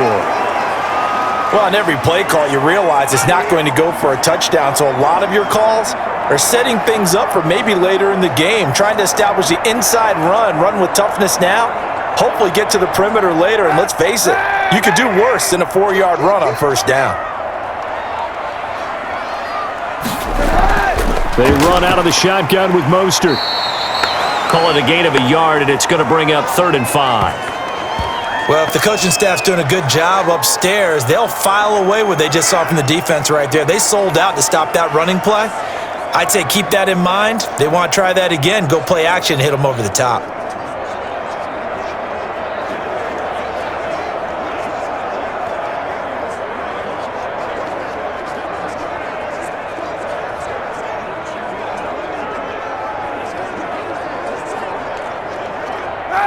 Well, on every play call, you realize it's not going to go for a touchdown, so a lot of your calls are setting things up for maybe later in the game, trying to establish the inside run with toughness now, hopefully get to the perimeter later, and let's face it, you could do worse than a 4-yard run on first down. They run out of the shotgun with Mostert. Call it a gain of a yard, and it's going to bring up 3rd and 5. Well, if the coaching staff's doing a good job upstairs, they'll file away what they just saw from the defense right there. They sold out to stop that running play. I'd say keep that in mind. They want to try that again, go play action, hit them over the top.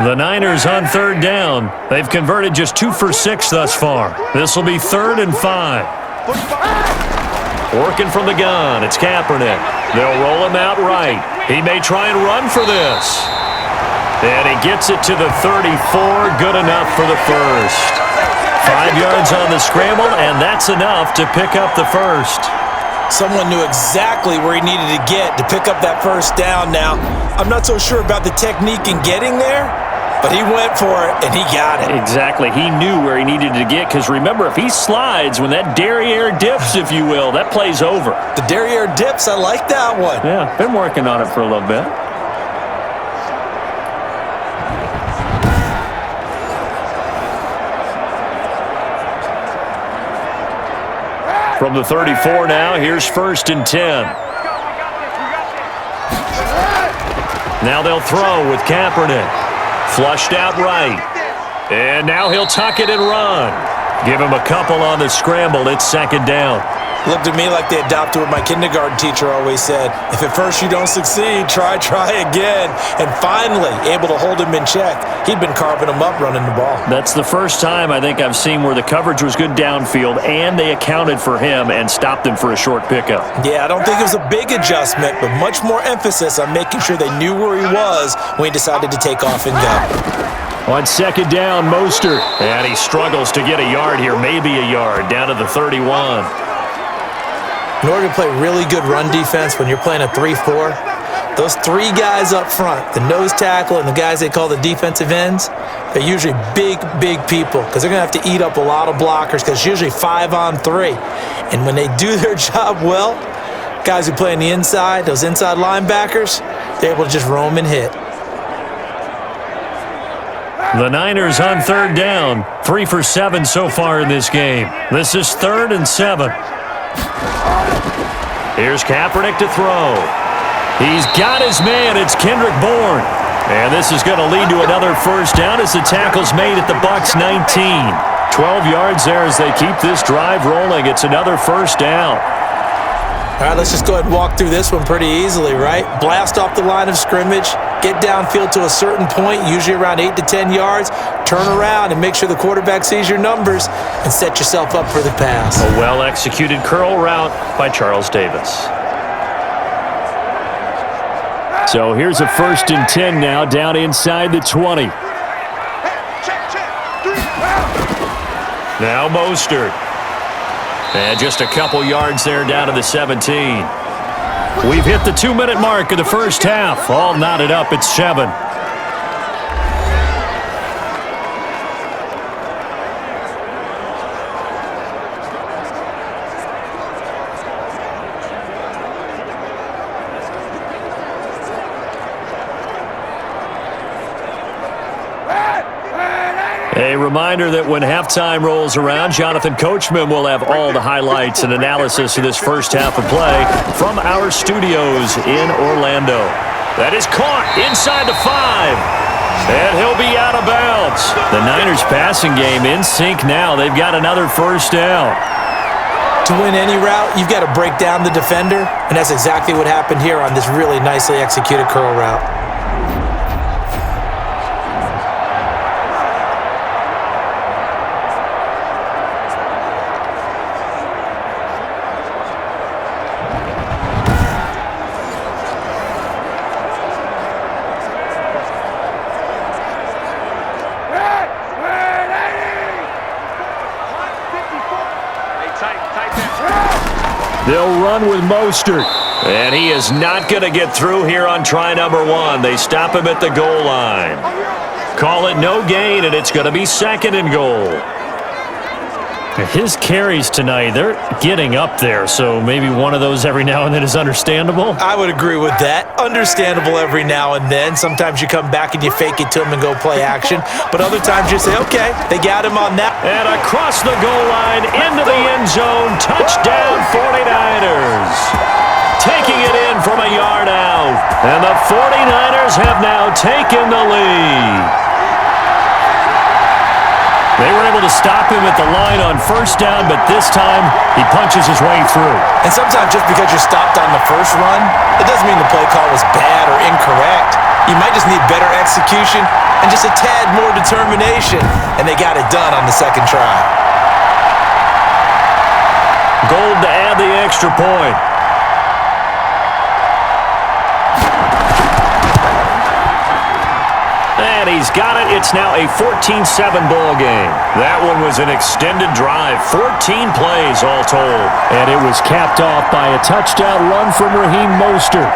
The Niners on 3rd down. They've converted just 2 for 6 thus far. This will be 3rd and 5. Working from the gun, it's Kaepernick. They'll roll him out right. He may try and run for this. And he gets it to the 34. Good enough for the first. 5 yards on the scramble, and that's enough to pick up the first. Someone knew exactly where he needed to get to pick up that first down. Now, I'm not so sure about the technique in getting there, but he went for it, and he got it. Exactly. He knew where he needed to get, because remember, if he slides, when that derriere dips, if you will, that play's over. The derriere dips, I like that one. Yeah, been working on it for a little bit. From the 34 now, here's 1st and 10. Now they'll throw with Kaepernick. Flushed out right. And now he'll tuck it and run. Give him a couple on the scramble. It's 2nd down. Looked at me like they adopted what my kindergarten teacher always said. If at first you don't succeed, try again. And finally, able to hold him in check. He'd been carving him up running the ball. That's the first time I think I've seen where the coverage was good downfield and they accounted for him and stopped him for a short pickup. Yeah, I don't think it was a big adjustment, but much more emphasis on making sure they knew where he was when he decided to take off and go. On 2nd down, Mostert. And he struggles to get a yard here, maybe a yard, down to the 31. In order to play really good run defense when you're playing a 3-4, those 3 guys up front, the nose tackle and the guys they call the defensive ends, they're usually big people because they're going to have to eat up a lot of blockers because it's usually 5 on 3. And when they do their job well, guys who play on the inside, those inside linebackers, they're able to just roam and hit. The Niners on 3rd down, 3 for 7 so far in this game. This is 3rd and 7. Here's Kaepernick to throw. He's got his man. It's Kendrick Bourne. And this is going to lead to another first down as the tackle's made at the Bucs 19. 12 yards there as they keep this drive rolling. It's another first down. All right, let's just go ahead and walk through this one pretty easily, right? Blast off the line of scrimmage, get downfield to a certain point, usually around 8 to 10 yards, turn around and make sure the quarterback sees your numbers and set yourself up for the pass. A well-executed curl route by Charles Davis. So here's a 1st and 10 now, down inside the 20. Now Mostert. And just a couple yards there down to the 17. We've hit the 2-minute mark of the first half. All knotted up at 7. A reminder that when halftime rolls around, Jonathan Coachman will have all the highlights and analysis of this first half of play from our studios in Orlando. That is caught inside the 5. And he'll be out of bounds. The Niners passing game in sync now. They've got another first down. To win any route, you've got to break down the defender, and that's exactly what happened here on this really nicely executed curl route. They'll run with Mostert. And he is not going to get through here on try number 1. They stop him at the goal line. Call it no gain, and it's going to be 2nd and goal. His carries tonight, they're getting up there, so maybe one of those every now and then is understandable. I would agree with that. Understandable every now and then. Sometimes you come back and you fake it to him and go play action. But other times you say, okay, they got him on that. And across the goal line, into the end zone, touchdown 49ers. Taking it in from a yard out. And the 49ers have now taken the lead. They were able to stop him at the line on first down, but this time he punches his way through. And sometimes just because you're stopped on the first run, it doesn't mean the play call was bad or incorrect. You might just need better execution and just a tad more determination, and they got it done on the second try. Gold to add the extra point. And he's got it. It's now a 14-7 ball game. That one was an extended drive. 14 plays all told. And it was capped off by a touchdown run from Raheem Mostert.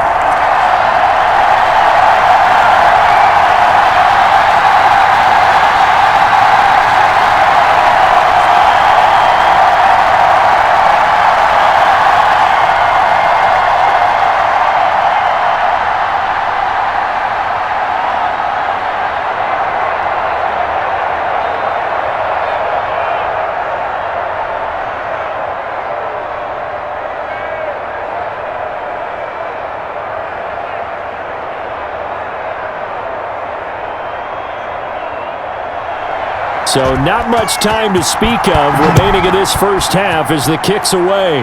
So not much time to speak of remaining in this first half as the kick's away.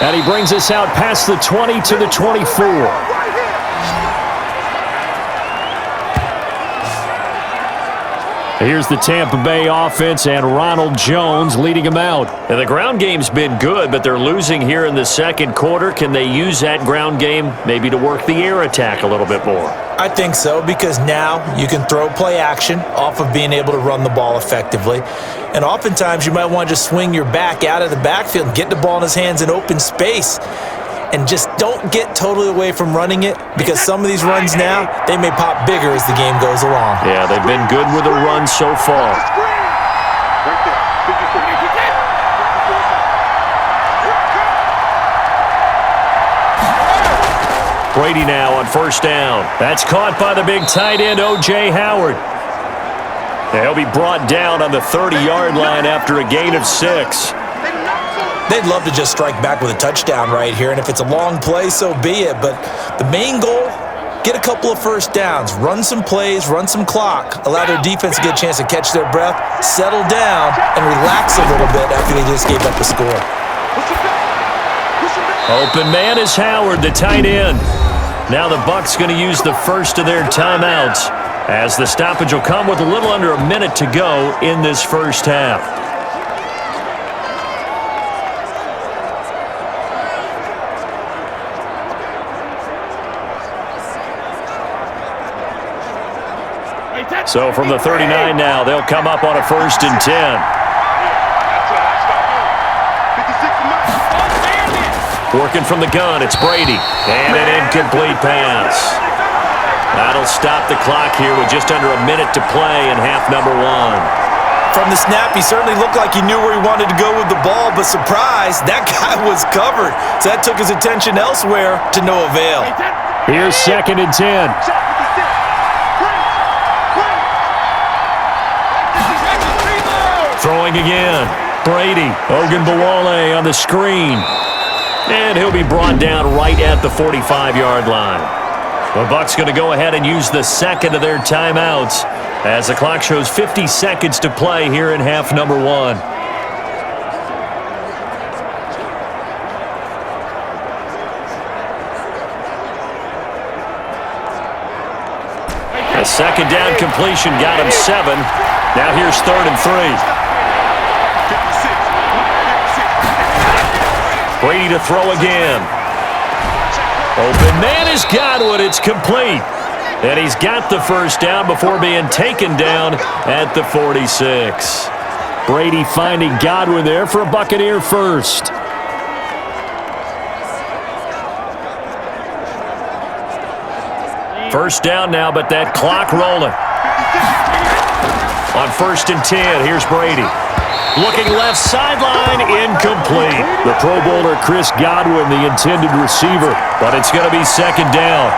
And he brings us out past the 20 to the 24. Here's the Tampa Bay offense and Ronald Jones leading them out. And the ground game's been good, but they're losing here in the second quarter. Can they use that ground game maybe to work the air attack a little bit more? I think so, because now you can throw play action off of being able to run the ball effectively. And oftentimes you might want to just swing your back out of the backfield, get the ball in his hands in open space, and just don't get totally away from running it, because some of these runs now, they may pop bigger as the game goes along. Yeah, they've been good with the run so far. Brady now on first down. That's caught by the big tight end, O.J. Howard. He'll be brought down on the 30-yard line after a gain of 6. They'd love to just strike back with a touchdown right here, and if it's a long play, so be it. But the main goal Get a couple of first downs, run some plays, run some clock, allow their defense to get a chance to catch their breath, settle down, and relax a little bit after they just gave up a score. Open man is Howard, the tight end. Now the Bucs going to use the first of their timeouts, as the stoppage will come with a little under a minute to go in this first half. So from the 39 now, they'll come up on a 1st and 10. Working from the gun, it's Brady. And an incomplete pass. That'll stop the clock here with just under a minute to play in half number 1. From the snap, he certainly looked like he knew where he wanted to go with the ball, but surprise, that guy was covered. So that took his attention elsewhere to no avail. Here's 2nd and 10. Throwing again. Brady. Ogunbowale on the screen. And he'll be brought down right at the 45-yard line. The Bucs going to go ahead and use the second of their timeouts as the clock shows 50 seconds to play here in half number 1. A second down completion got him 7. Now here's 3rd and 3. Brady to throw again. Open man is Godwin. It's complete. And he's got the first down before being taken down at the 46. Brady finding Godwin there for a Buccaneer first. First down now, but that clock rolling. On 1st and 10, here's Brady. Looking left sideline, incomplete. The Pro Bowler Chris Godwin, the intended receiver. But it's going to be 2nd down.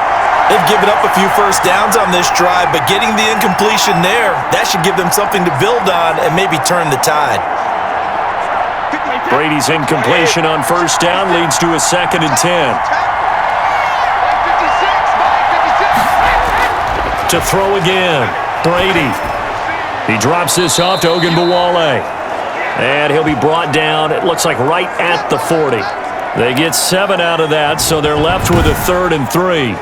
They've given up a few first downs on this drive, but getting the incompletion there, that should give them something to build on and maybe turn the tide. Brady's incompletion on 1st down leads to a 2nd and 10. To throw again, Brady. He drops this off to Ogunbowale. And he'll be brought down, it looks like right at the 40. They get 7 out of that, so they're left with a 3rd and 3.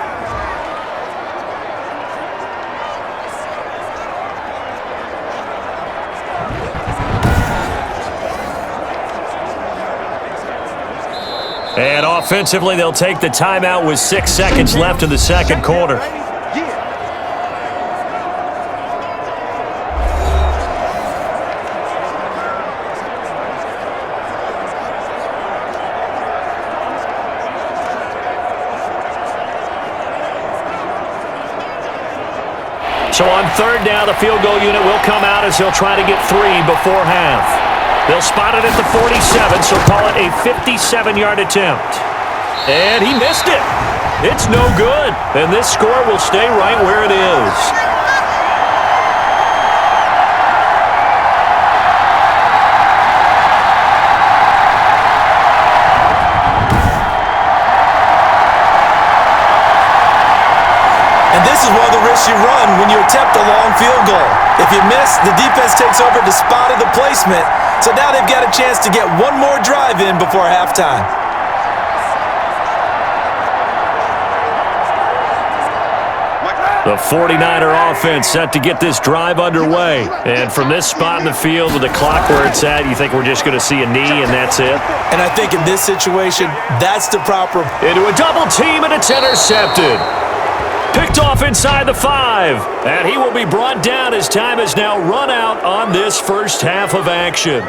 And offensively, they'll take the timeout with 6 seconds left in the second quarter. So on 3rd down, the field goal unit will come out as they'll try to get 3 before half. They'll spot it at the 47, so call it a 57-yard attempt. And he missed it. It's no good. And this score will stay right where it is. This is one of the risks you run when you attempt a long field goal. If you miss, the defense takes over the spot of the placement. So now they've got a chance to get one more drive in before halftime. The 49er offense set to get this drive underway. And from this spot in the field with the clock where it's at, you think we're just going to see a knee and that's it? And I think in this situation, that's the proper... Into a double team and it's intercepted. Picked off inside the 5. And he will be brought down as time has now run out on this first half of action.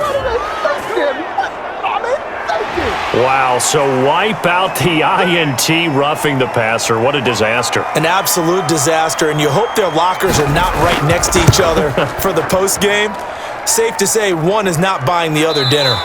Wow, so wipe out the INT roughing the passer. What a disaster. An absolute disaster, and you hope their lockers are not right next to each other for the post game. Safe to say one is not buying the other dinner.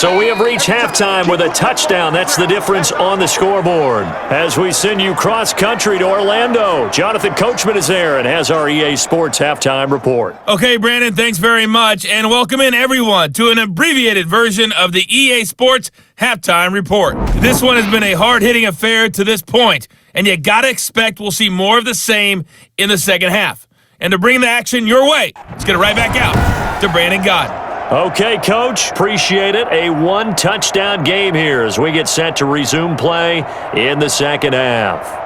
So we have reached halftime with a touchdown. That's the difference on the scoreboard. As we send you cross-country to Orlando, Jonathan Coachman is there and has our EA Sports halftime report. Okay, Brandon, thanks very much, and welcome in everyone to an abbreviated version of the EA Sports halftime report. This one has been a hard-hitting affair to this point, and you got to expect we'll see more of the same in the second half. And to bring the action your way, let's get it right back out to Brandon Gott. Okay, Coach, appreciate it. A one-touchdown game here as we get set to resume play in the second half.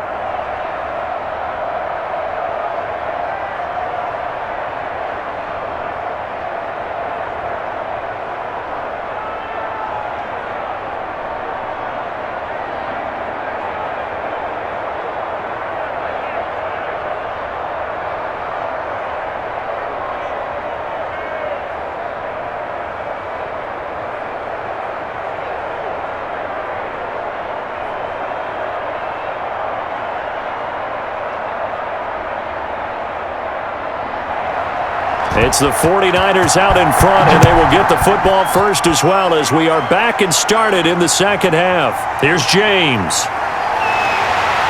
It's the 49ers out in front, and they will get the football first as well as we are back and started in the second half. Here's James.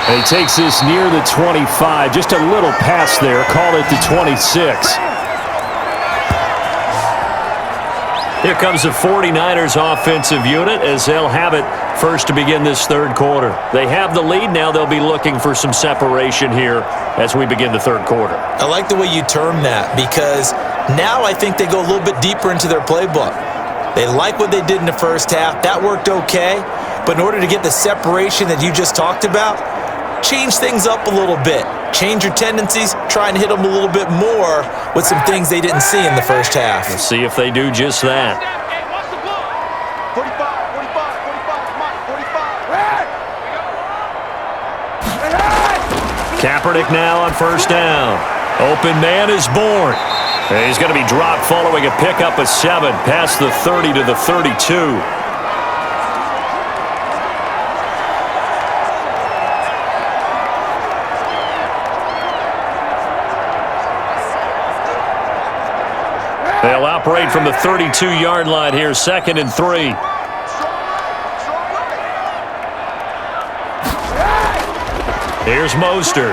And he takes this near the 25. Just a little pass there. Call it the 26. Here comes the 49ers offensive unit as they'll have it first to begin this third quarter. They have the lead. Now they'll be looking for some separation here as we begin the third quarter. I like the way you term that because now I think they go a little bit deeper into their playbook. They like what they did in the first half. That worked okay. But in order to get the separation that you just talked about, change things up a little bit. Change your tendencies, try and hit them a little bit more with some things they didn't see in the first half. We'll see if they do just that. Hey, watch the ball. 45, 45, 45, come on, 45. Kaepernick now on first down. Open man is born. And he's going to be dropped following a pickup of 7 past the 30 to the 32. They'll operate from the 32-yard line here, 2nd and 3. Here's Mostert.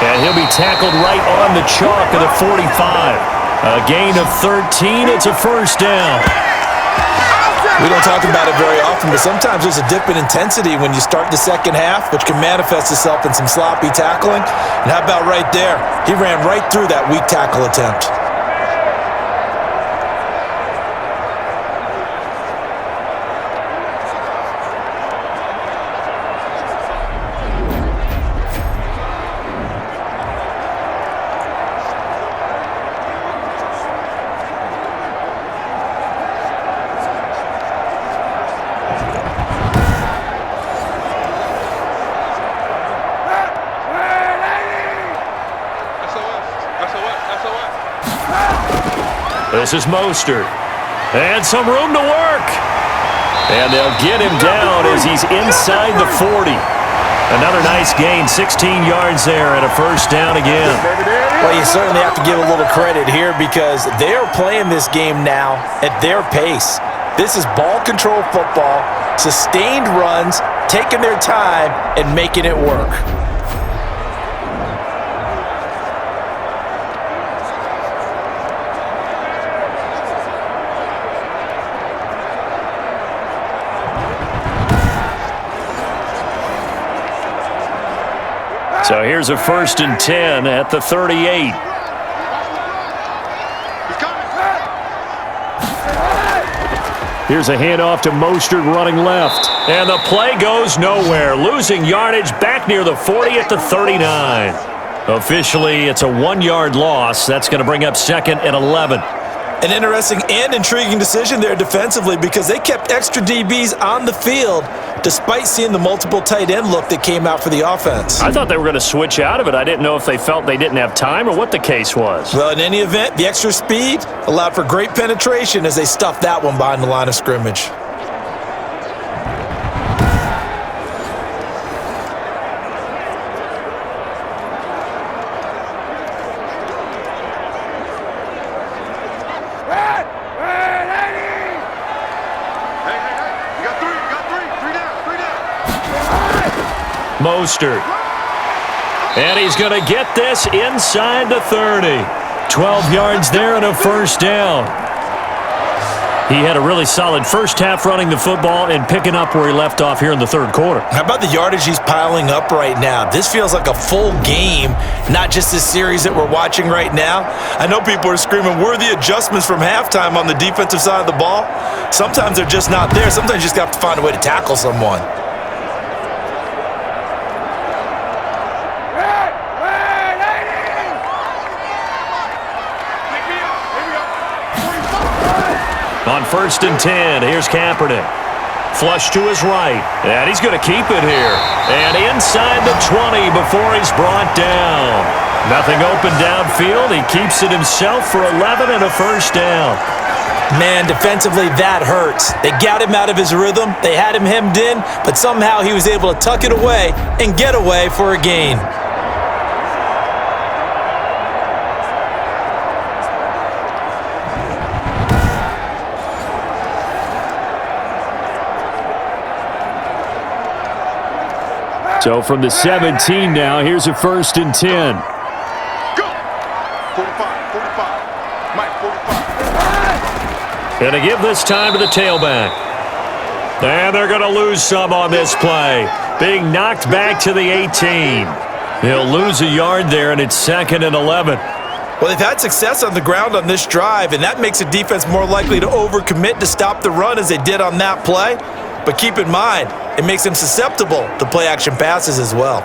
And he'll be tackled right on the chalk of the 45. A gain of 13. It's a first down. We don't talk about it very often, but sometimes there's a dip in intensity when you start the second half, which can manifest itself in some sloppy tackling. And how about right there? He ran right through that weak tackle attempt. This is Mostert. And some room to work. And they'll get him down as he's inside the 40. Another nice gain, 16 yards there and a first down again. Well, you certainly have to give a little credit here because they are playing this game now at their pace. This is ball control football, sustained runs, taking their time and making it work. So here's a 1st and 10 at the 38. Here's a handoff to Mostert running left. And the play goes nowhere. Losing yardage back near the 40 at the 39. Officially, it's a 1-yard loss. That's going to bring up 2nd and 11. An interesting and intriguing decision there defensively because they kept extra DBs on the field despite seeing the multiple tight end look that came out for the offense. I thought they were going to switch out of it. I didn't know if they felt they didn't have time or what the case was. Well, in any event, the extra speed allowed for great penetration as they stuffed that one behind the line of scrimmage. Mostert. And he's going to get this inside the 30. 12 yards there and a first down. He had a really solid first half running the football and picking up where he left off here in the third quarter. How about the yardage he's piling up right now? This feels like a full game, not just this series that we're watching right now. I know people are screaming, where are the adjustments from halftime on the defensive side of the ball? Sometimes they're just not there. Sometimes you just have to find a way to tackle someone. On 1st and 10, here's Kaepernick. Flush to his right, and he's going to keep it here. And inside the 20 before he's brought down. Nothing open downfield. He keeps it himself for 11 and a first down. Man, defensively, that hurts. They got him out of his rhythm. They had him hemmed in, but somehow he was able to tuck it away and get away for a gain. So from the 17 now, here's a 1st and 10. Go! 45, 45. Mike, 45. Going to give this time to the tailback. And they're going to lose some on this play. Being knocked back to the 18. He'll lose a yard there, and it's 2nd and 11. Well, they've had success on the ground on this drive, and that makes a defense more likely to overcommit to stop the run as they did on that play. But keep in mind, it makes them susceptible to play-action passes as well.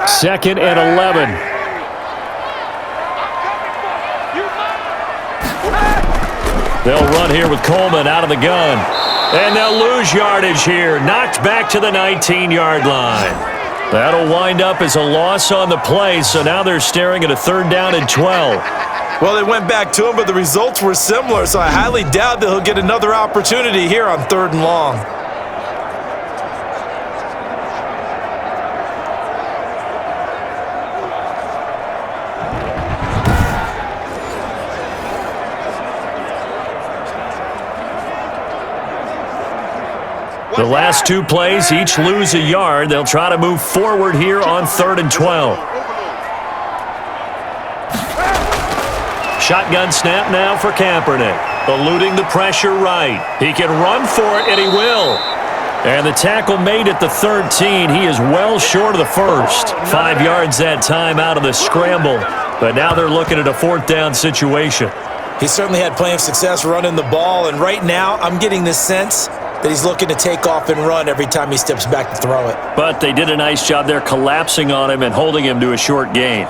Second and 11. They'll run here with Coleman out of the gun. And they'll lose yardage here. Knocked back to the 19-yard line. That'll wind up as a loss on the play, so now they're staring at a 3rd down and 12. Well, they went back to him, but the results were similar, so I highly doubt that he'll get another opportunity here on 3rd and long. The last 2 plays each lose a yard. They'll try to move forward here on 3rd and 12. Shotgun snap now for Kaepernick. Eluding the pressure right. He can run for it, and he will. And the tackle made at the 13. He is well short of the first. 5 yards that time out of the scramble. But now they're looking at a 4th down situation. He certainly had plenty of success running the ball, and right now I'm getting the sense that he's looking to take off and run every time he steps back to throw it. But they did a nice job there collapsing on him and holding him to a short gain.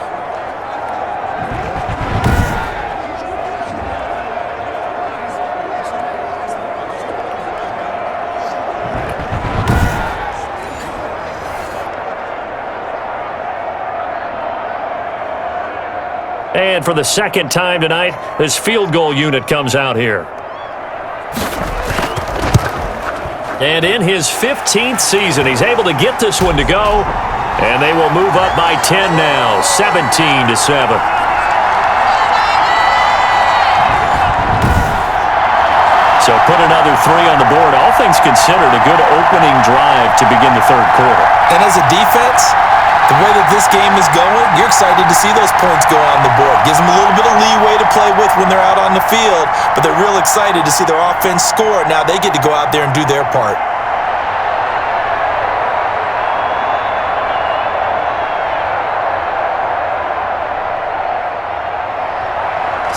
And for the 2nd time tonight, this field goal unit comes out here. And in his 15th season, he's able to get this one to go. And they will move up by 10 now, 17-7. So put another 3 on the board. All things considered, a good opening drive to begin the 3rd quarter. And as a defense, the way that this game is going, you're excited to see those points go on the board. Gives them a little bit of leeway to play with when they're out on the field, but they're real excited to see their offense score. Now they get to go out there and do their part.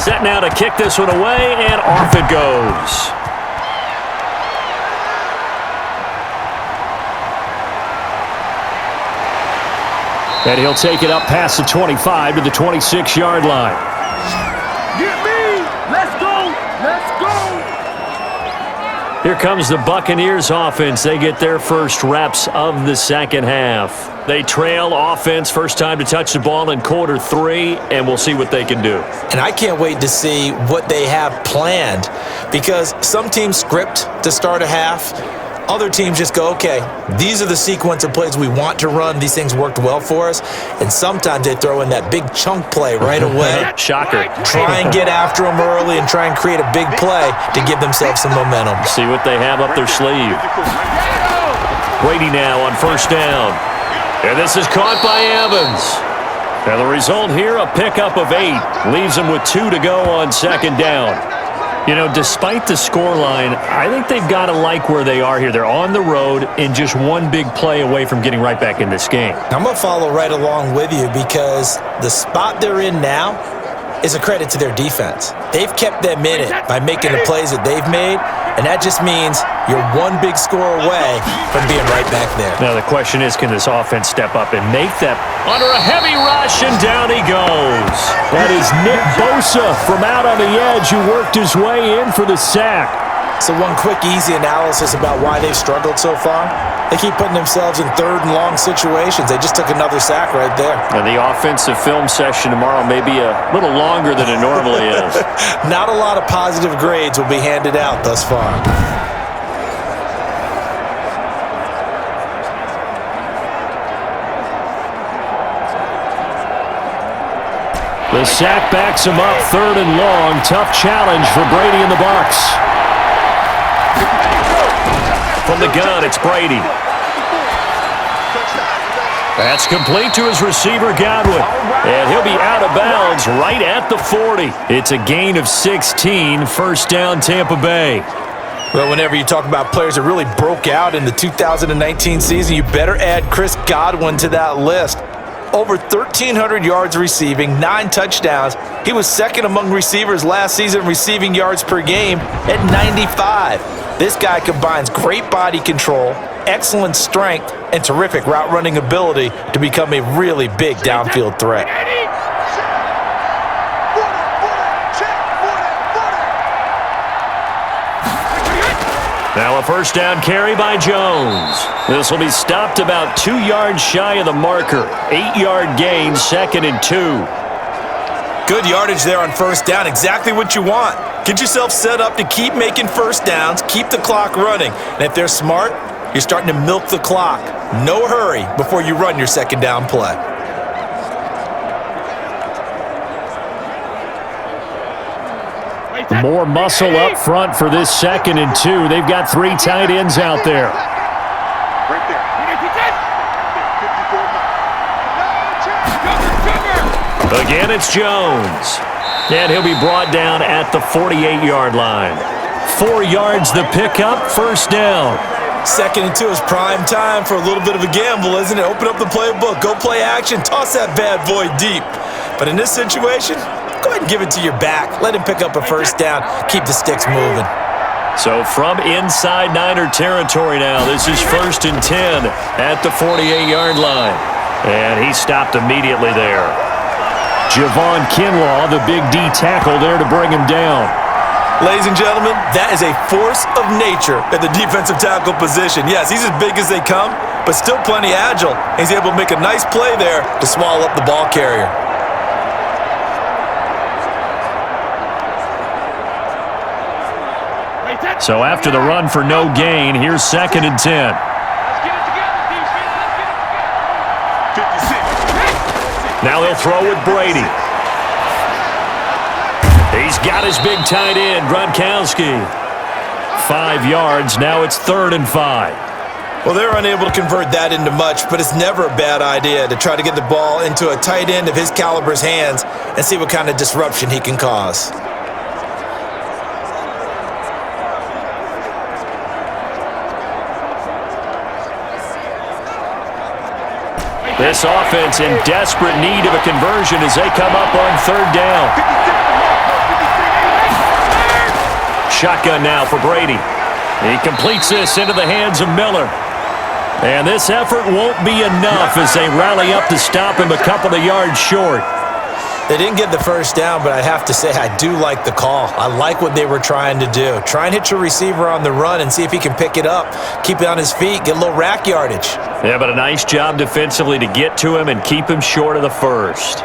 Set now to kick this one away, and off it goes. And he'll take it up past the 25 to the 26-yard line. Get me! Let's go! Let's go! Here comes the Buccaneers offense. They get their first reps of the 2nd half. They trail offense, first time to touch the ball in quarter 3, and we'll see what they can do. And I can't wait to see what they have planned, because some teams script to start a half. Other teams just go, okay, these are the sequence of plays we want to run. These things worked well for us. And sometimes they throw in that big chunk play right away. Shocker. Try and get after them early and try and create a big play to give themselves some momentum. See what they have up their sleeve. Brady now on first down. And this is caught by Evans. And the result here, a pickup of 8. Leaves them with 2 to go on second down. You know, despite the scoreline, I think they've got to like where they are here. They're on the road and just one big play away from getting right back in this game. I'm going to follow right along with you because the spot they're in now is a credit to their defense. They've kept them in it by making the plays that they've made, and that just means you're one big score away from being right back there. Now the question is, can this offense step up and make that under a heavy rush, and down he goes. That is Nick Bosa from out on the edge who worked his way in for the sack. So one quick, easy analysis about why they've struggled so far. They keep putting themselves in third and long situations. They just took another sack right there. And the offensive film session tomorrow may be a little longer than it normally is. Not a lot of positive grades will be handed out thus far. The sack backs him up, third and long. Tough challenge for Brady and the Bucs. From the gun, it's Brady. That's complete to his receiver, Godwin. And he'll be out of bounds right at the 40. It's a gain of 16, first down Tampa Bay. Well, whenever you talk about players that really broke out in the 2019 season, you better add Chris Godwin to that list. Over 1,300 yards receiving, 9 touchdowns. He was second among receivers last season receiving yards per game at 95. This guy combines great body control, excellent strength, and terrific route running ability to become a really big downfield threat. Now a first down carry by Jones. This will be stopped about 2 yards shy of the marker. 8-yard gain, second and 2. Good yardage there on first down, exactly what you want. Get yourself set up to keep making first downs, keep the clock running. And if they're smart, you're starting to milk the clock. No hurry before you run your second down play. More muscle up front for this second and 2. They've got 3 tight ends out there. Again, it's Jones. And he'll be brought down at the 48-yard line. 4 yards the pickup, first down. Second and 2 is prime time for a little bit of a gamble, isn't it? Open up the playbook, go play action, toss that bad boy deep. But in this situation, go ahead and give it to your back. Let him pick up a first down. Keep the sticks moving. So from inside Niner territory now, this is first and 10 at the 48-yard line. And he stopped immediately there. Javon Kinlaw, the big D tackle there to bring him down. Ladies and gentlemen, that is a force of nature at the defensive tackle position. Yes, he's as big as they come, but still plenty agile. He's able to make a nice play there to swallow up the ball carrier. So after the run for no gain, here's second and 10. Now they'll throw with Brady. He's got his big tight end, Gronkowski. 5 yards, now it's third and 5. Well, they're unable to convert that into much, but it's never a bad idea to try to get the ball into a tight end of his caliber's hands and see what kind of disruption he can cause. This offense in desperate need of a conversion as they come up on third down. Shotgun now for Brady. He completes this into the hands of Miller. And this effort won't be enough as they rally up to stop him a couple of yards short. They didn't get the first down, but I have to say I do like the call. I like what they were trying to do. Try and hit your receiver on the run and see if he can pick it up, keep it on his feet, get a little rack yardage. Yeah, but a nice job defensively to get to him and keep him short of the first.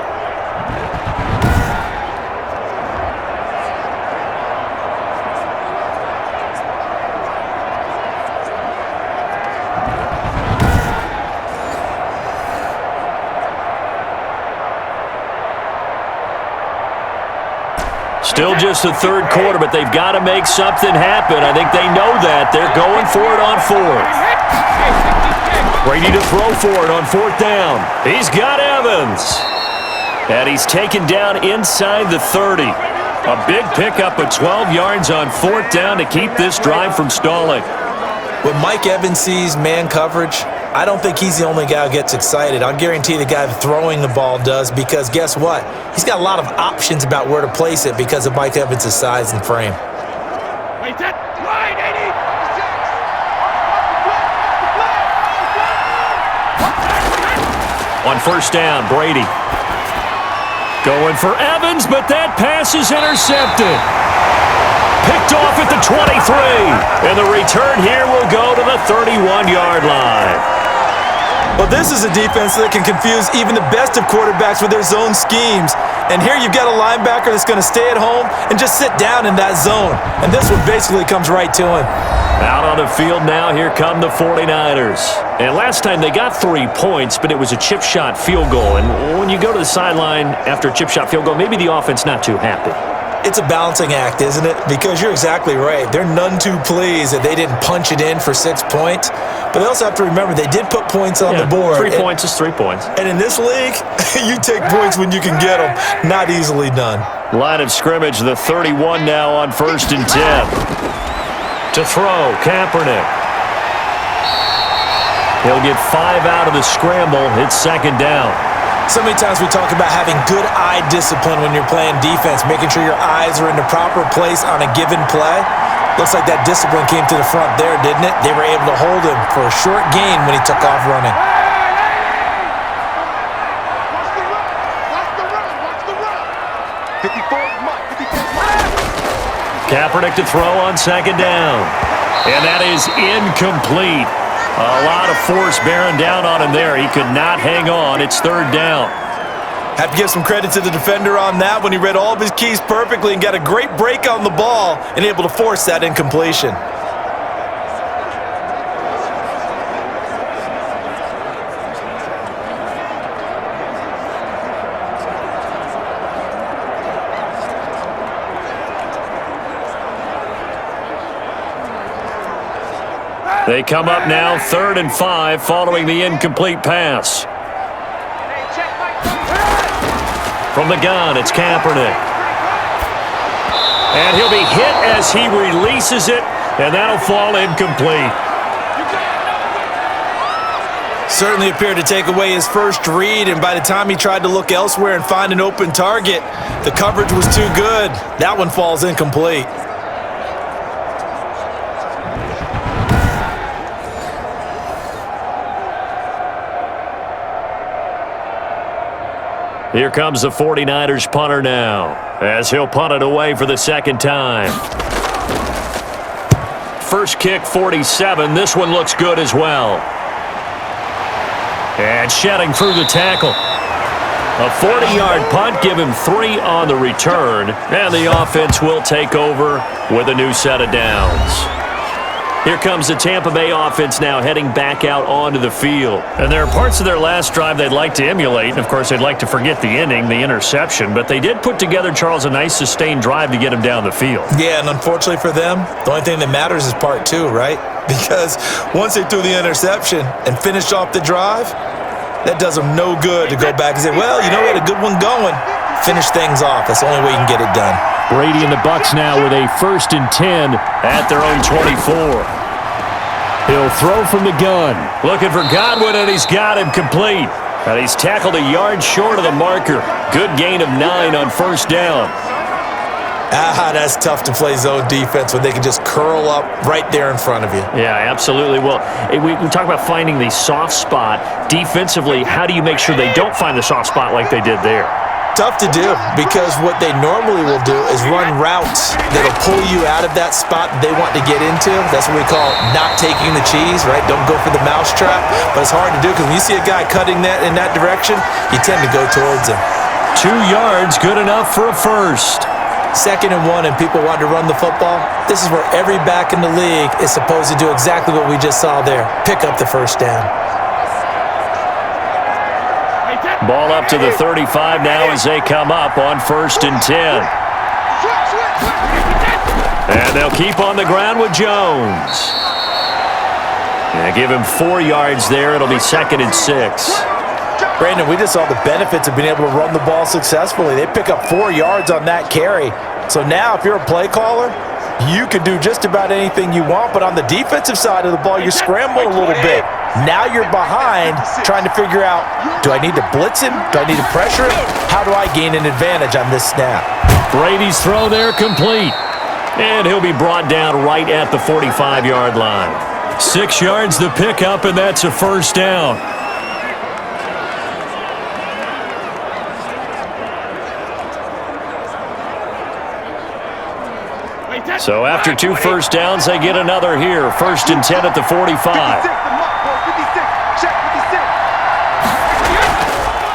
Still just the third quarter, but they've got to make something happen. I think they know that. They're going for it on fourth. Brady to throw for it on fourth down. He's got Evans. And he's taken down inside the 30. A big pickup of 12 yards on fourth down to keep this drive from stalling. When Mike Evans sees man coverage, I don't think he's the only guy who gets excited. I'll guarantee the guy throwing the ball does, because guess what? He's got a lot of options about where to place it because of Mike Evans' size and frame. Wait, that line, 80. On first down, Brady. Going for Evans, but that pass is intercepted. Picked off at the 23. And the return here will go to the 31-yard line. Well, this is a defense that can confuse even the best of quarterbacks with their zone schemes. And here you've got a linebacker that's going to stay at home and just sit down in that zone. And this one basically comes right to him. Out on the field now, here come the 49ers. And last time they got 3 points, but it was a chip shot field goal. And when you go to the sideline after a chip shot field goal, maybe the offense not too happy. It's a balancing act, isn't it? Because you're exactly right. They're none too pleased that they didn't punch it in for 6 points. But they also have to remember they did put points on the board. 3 points is 3 points. And in this league, you take points when you can get them. Not easily done. Line of scrimmage, the 31 now on first and 10. To throw, Kaepernick. He'll get 5 out of the scramble. It's second down. So many times we talk about having good eye discipline when you're playing defense, making sure your eyes are in the proper place on a given play. Looks like that discipline came to the front there, didn't it? They were able to hold him for a short gain when he took off running. Watch the run. 54 Mike. Kaepernick to throw on second down. And that is incomplete. A lot of force bearing down on him there. He could not hang on. It's third down. Have to give some credit to the defender on that when he read all of his keys perfectly and got a great break on the ball and able to force that incompletion. They come up now, 3rd and 5, following the incomplete pass. From the gun, it's Kaepernick. And he'll be hit as he releases it, and that'll fall incomplete. Certainly appeared to take away his first read, and by the time he tried to look elsewhere and find an open target, the coverage was too good. That one falls incomplete. Here comes the 49ers punter now, as he'll punt it away for the second time. First kick, 47. This one looks good as well. And shedding through the tackle. A 40-yard punt, give him 3 on the return, and the offense will take over with a new set of downs. Here comes the Tampa Bay offense now heading back out onto the field. And there are parts of their last drive they'd like to emulate. And, of course, they'd like to forget the inning, the interception. But they did put together, Charles, a nice sustained drive to get him down the field. Yeah, and unfortunately for them, the only thing that matters is part 2, right? Because once they threw the interception and finished off the drive, that does them no good to go back and say, well, you know, we had a good one going. Finish things off. That's the only way you can get it done. Brady and the BUCS now with a 1st and 10 at their own 24. He'll throw from the gun. Looking for Godwin, and he's got him complete. And he's tackled a yard short of the marker. Good gain of 9 on first down. That's tough to play zone defense when they can just curl up right there in front of you. Yeah, absolutely. Well, we talk about finding the soft spot. Defensively, how do you make sure they don't find the soft spot like they did there? Tough to do, because what they normally will do is run routes that'll pull you out of that spot they want to get into. That's what we call not taking the cheese, right? Don't go for the mousetrap. But it's hard to do because when you see a guy cutting that in that direction, you tend to go towards him. 2 yards, good enough for a first. 2nd and 1, and people want to run the football. This is where every back in the league is supposed to do exactly what we just saw there. Pick up the first down. Ball up to the 35 now as they come up on 1st and 10. And they'll keep on the ground with Jones. And give him 4 yards there. It'll be 2nd and 6. Brandon, we just saw the benefits of being able to run the ball successfully. They pick up 4 yards on that carry. So now if you're a play caller, you can do just about anything you want. But on the defensive side of the ball, you're scrambling a little bit. Now you're behind trying to figure out, do I need to blitz him? Do I need to pressure him? How do I gain an advantage on this snap? Brady's throw there complete. And he'll be brought down right at the 45-yard line. 6 yards the pickup, and that's a first down. So after 2 first downs, they get another here. 1st and 10 at the 45.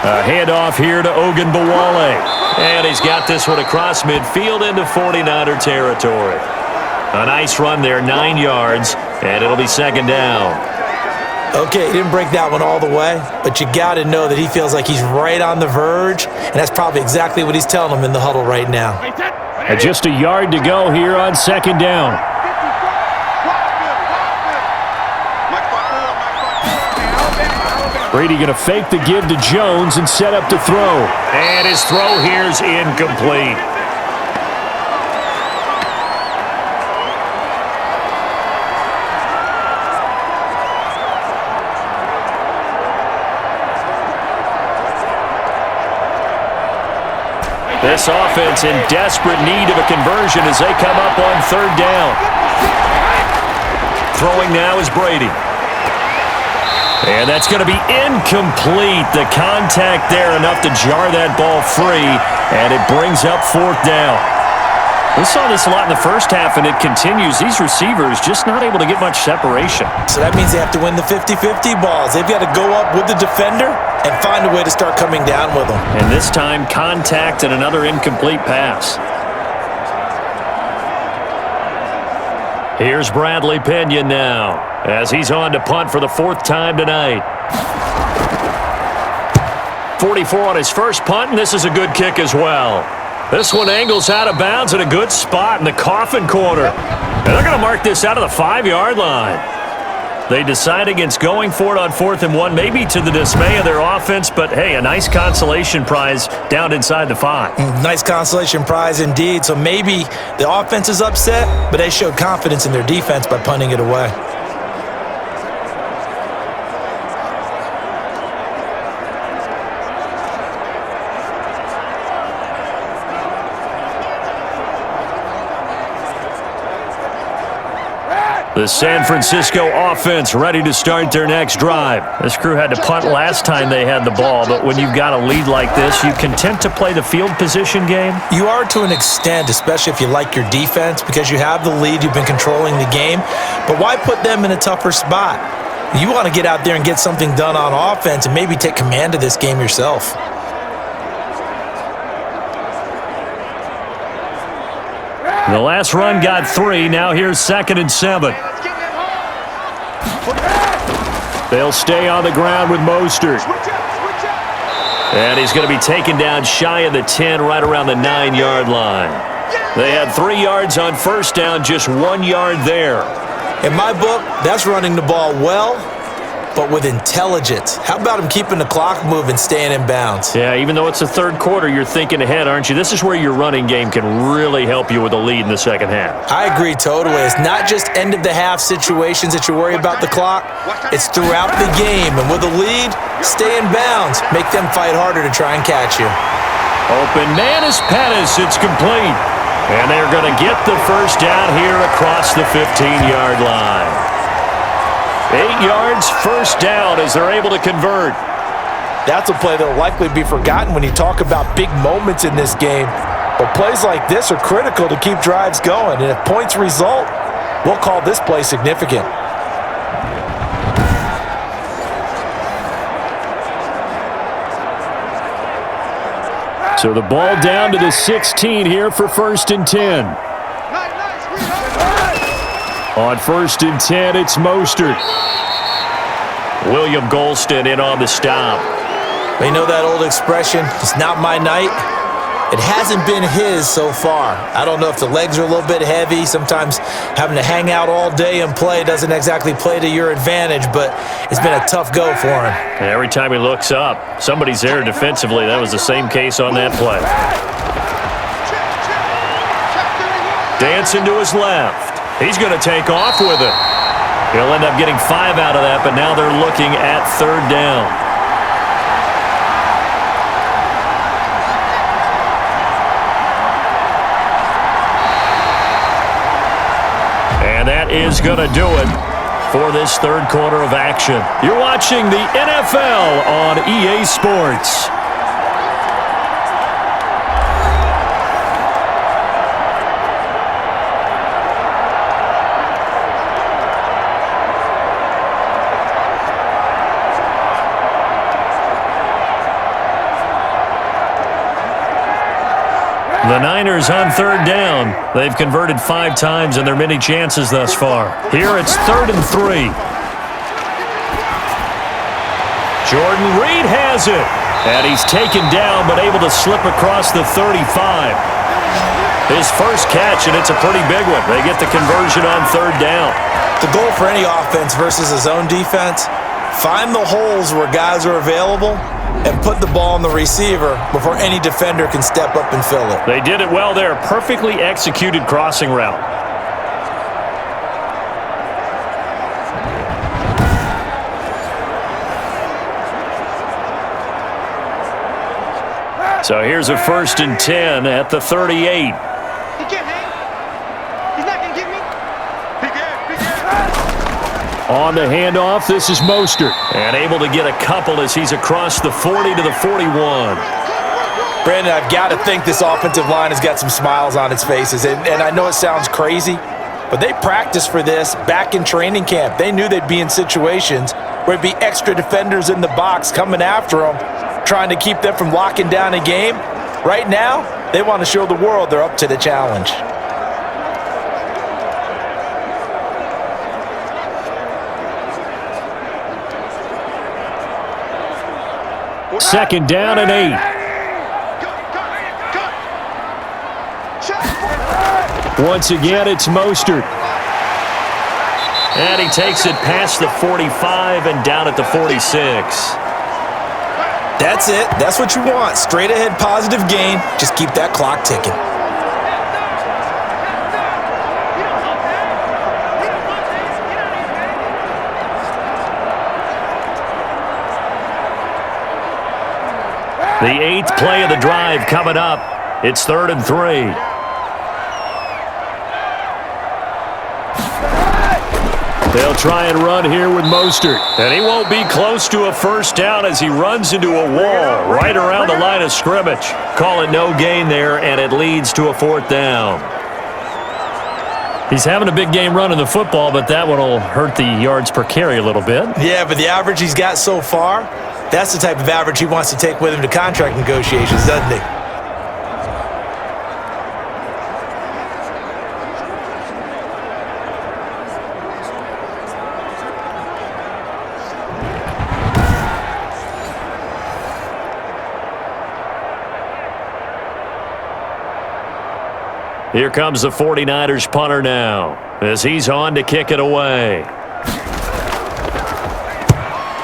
A handoff here to Ogunbowale. And he's got this one across midfield into 49er territory. A nice run there, 9 yards, and it'll be 2nd down. Okay, he didn't break that one all the way, but you got to know that he feels like he's right on the verge, and that's probably exactly what he's telling them in the huddle right now. And just a yard to go here on 2nd down. Brady going to fake the give to Jones and set up to throw. And his throw here's incomplete. This offense in desperate need of a conversion as they come up on 3rd down. Throwing now is Brady. And that's going to be incomplete. The contact there enough to jar that ball free, and it brings up 4th down. We saw this a lot in the first half, and it continues. These receivers just not able to get much separation. So that means they have to win the 50-50 balls. They've got to go up with the defender and find a way to start coming down with them. And this time, contact and another incomplete pass. Here's Bradley Pinion now, as he's on to punt for the 4th time tonight. 44 on his first punt, and this is a good kick as well. This one angles out of bounds at a good spot in the coffin corner. And they're going to mark this out of the 5-yard line. They decide against going for it on 4th and 1, maybe to the dismay of their offense, but hey, a nice consolation prize down inside the 5. Nice consolation prize indeed. So maybe the offense is upset, but they showed confidence in their defense by punting it away. The San Francisco offense ready to start their next drive. This crew had to punt last time they had the ball, but when you've got a lead like this, you content to play the field position game? You are to an extent, especially if you like your defense, because you have the lead, you've been controlling the game. But why put them in a tougher spot? You want to get out there and get something done on offense and maybe take command of this game yourself. The last run got 3. Now here's 2nd and 7. They'll stay on the ground with Mostert. And he's going to be taken down shy of the 10, right around the 9-yard line. They had 3 yards on first down, just 1 yard there. In my book, that's running the ball well, but with intelligence. How about him keeping the clock moving, staying in bounds? Yeah, even though it's the 3rd quarter, you're thinking ahead, aren't you? This is where your running game can really help you with a lead in the 2nd half. I agree totally. It's not just end-of-the-half situations that you worry about the clock. It's throughout the game. And with a lead, stay in bounds. Make them fight harder to try and catch you. Open man is Pettis. It's complete. And they're going to get the first down here across the 15-yard line. 8 yards, first down as they're able to convert. That's a play that will likely be forgotten when you talk about big moments in this game. But plays like this are critical to keep drives going. And if points result, we'll call this play significant. So the ball down to the 16 here for 1st and 10. On 1st and 10, it's Mostert. William Golston in on the stop. You know that old expression, it's not my night. It hasn't been his so far. I don't know if the legs are a little bit heavy. Sometimes having to hang out all day and play doesn't exactly play to your advantage, but it's been a tough go for him. And every time he looks up, somebody's there defensively. That was the same case on that play. Dancing to his left. He's going to take off with it. He'll end up getting 5 out of that, but now they're looking at 3rd down. And that is going to do it for this 3rd quarter of action. You're watching the NFL on EA Sports. The Niners on 3rd down. They've converted 5 times in their many chances thus far. Here it's 3rd and 3. Jordan Reed has it. And he's taken down but able to slip across the 35. His first catch, and it's a pretty big one. They get the conversion on 3rd down. The goal for any offense versus a zone defense, find the holes where guys are available and put the ball on the receiver before any defender can step up and fill it. They did it well there. Perfectly executed crossing route. So here's a 1st and 10 at the 38. He can't hang. He's not going to get me. On the handoff, this is Mostert. And able to get a couple as he's across the 40 to the 41. Brandon, I've got to think this offensive line has got some smiles on its faces. And I know it sounds crazy, but they practiced for this back in training camp. They knew they'd be in situations where it'd be extra defenders in the box coming after them, trying to keep them from locking down a game. Right now, they want to show the world they're up to the challenge. Second down and 8. Once again, it's Mostert. And he takes it past the 45 and down at the 46. That's it. That's what you want. Straight ahead positive gain. Just keep that clock ticking. The 8th play of the drive coming up. It's 3rd and 3. They'll try and run here with Mostert. And he won't be close to a 1st down as he runs into a wall right around the line of scrimmage. Call it no gain there, and it leads to a 4th down. He's having a big game running the football, but that one will hurt the yards per carry a little bit. Yeah, but the average he's got so far, that's the type of average he wants to take with him to contract negotiations, doesn't he? Here comes the 49ers punter now as he's on to kick it away.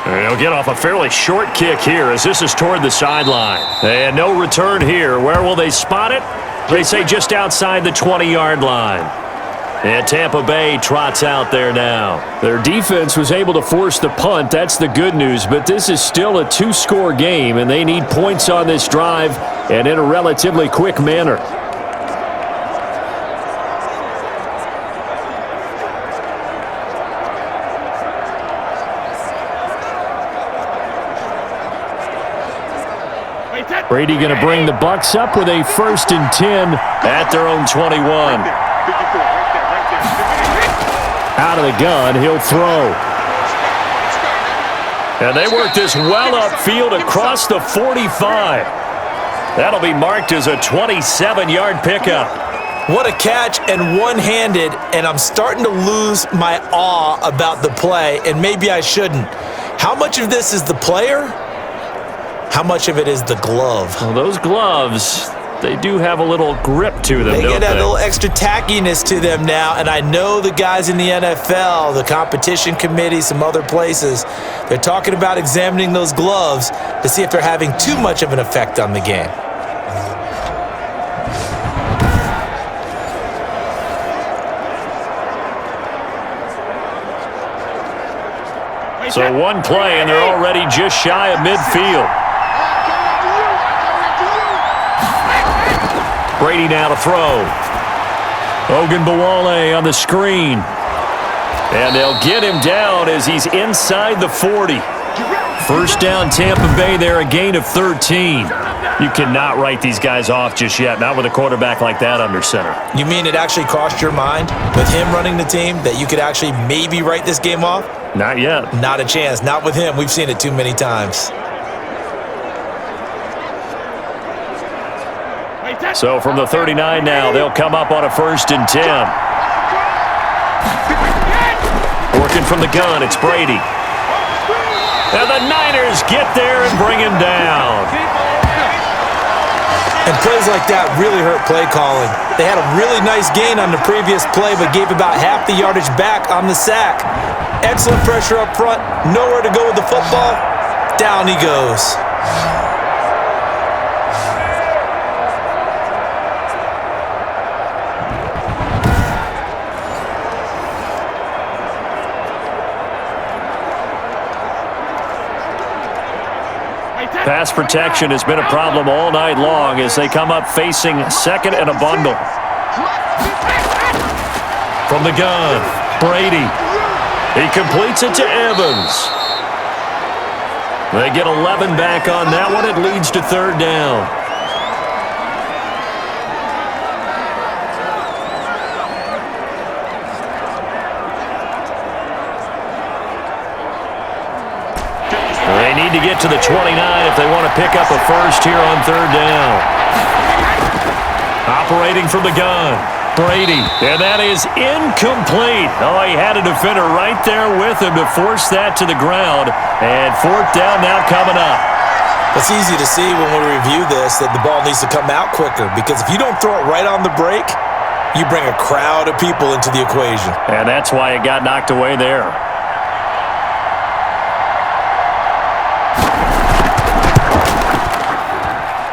And he'll get off a fairly short kick here as this is toward the sideline. And no return here. Where will they spot it? They say just outside the 20-yard line. And Tampa Bay trots out there now. Their defense was able to force the punt. That's the good news. But this is still a 2-score game, and they need points on this drive and in a relatively quick manner. Brady going to bring the Bucs up with a 1st and 10 at their own 21. Out of the gun, he'll throw. And they work this well upfield across the 45. That'll be marked as a 27-yard pickup. What a catch, and one-handed, and I'm starting to lose my awe about the play, and maybe I shouldn't. How much of this is the player? How much of it is the glove? Well, those gloves, they do have a little grip to them, They don't get that they? little extra tackiness to them now, and I know the guys in the NFL, the competition committee, some other places, they're talking about examining those gloves to see if they're having too much of an effect on the game. So one play, and they're already just shy of midfield. Brady now to throw. Ogunbowale on the screen. And they'll get him down as he's inside the 40. First down, Tampa Bay there, a gain of 13. You cannot write these guys off just yet, not with a quarterback like that under center. You mean it actually crossed your mind with him running the team that you could actually maybe write this game off? Not yet. Not a chance. Not with him. We've seen it too many times. So from the 39 now, they'll come up on a 1st and 10. Working from the gun, it's Brady. And the Niners get there and bring him down. And plays like that really hurt play calling. They had a really nice gain on the previous play, but gave about half the yardage back on the sack. Excellent pressure up front. Nowhere to go with the football. Down he goes. Pass protection has been a problem all night long as they come up facing second and a bundle. From the gun, Brady. He completes it to Evans. They get 11 back on that one. It leads to 3rd down. They need to get to the 29 if they want to pick up a first here on 3rd down. Operating from the gun, Brady, and that is incomplete. Oh, he had a defender right there with him to force that to the ground, and 4th down now coming up. It's easy to see when we review this that the ball needs to come out quicker, because if you don't throw it right on the break, you bring a crowd of people into the equation. And that's why it got knocked away there.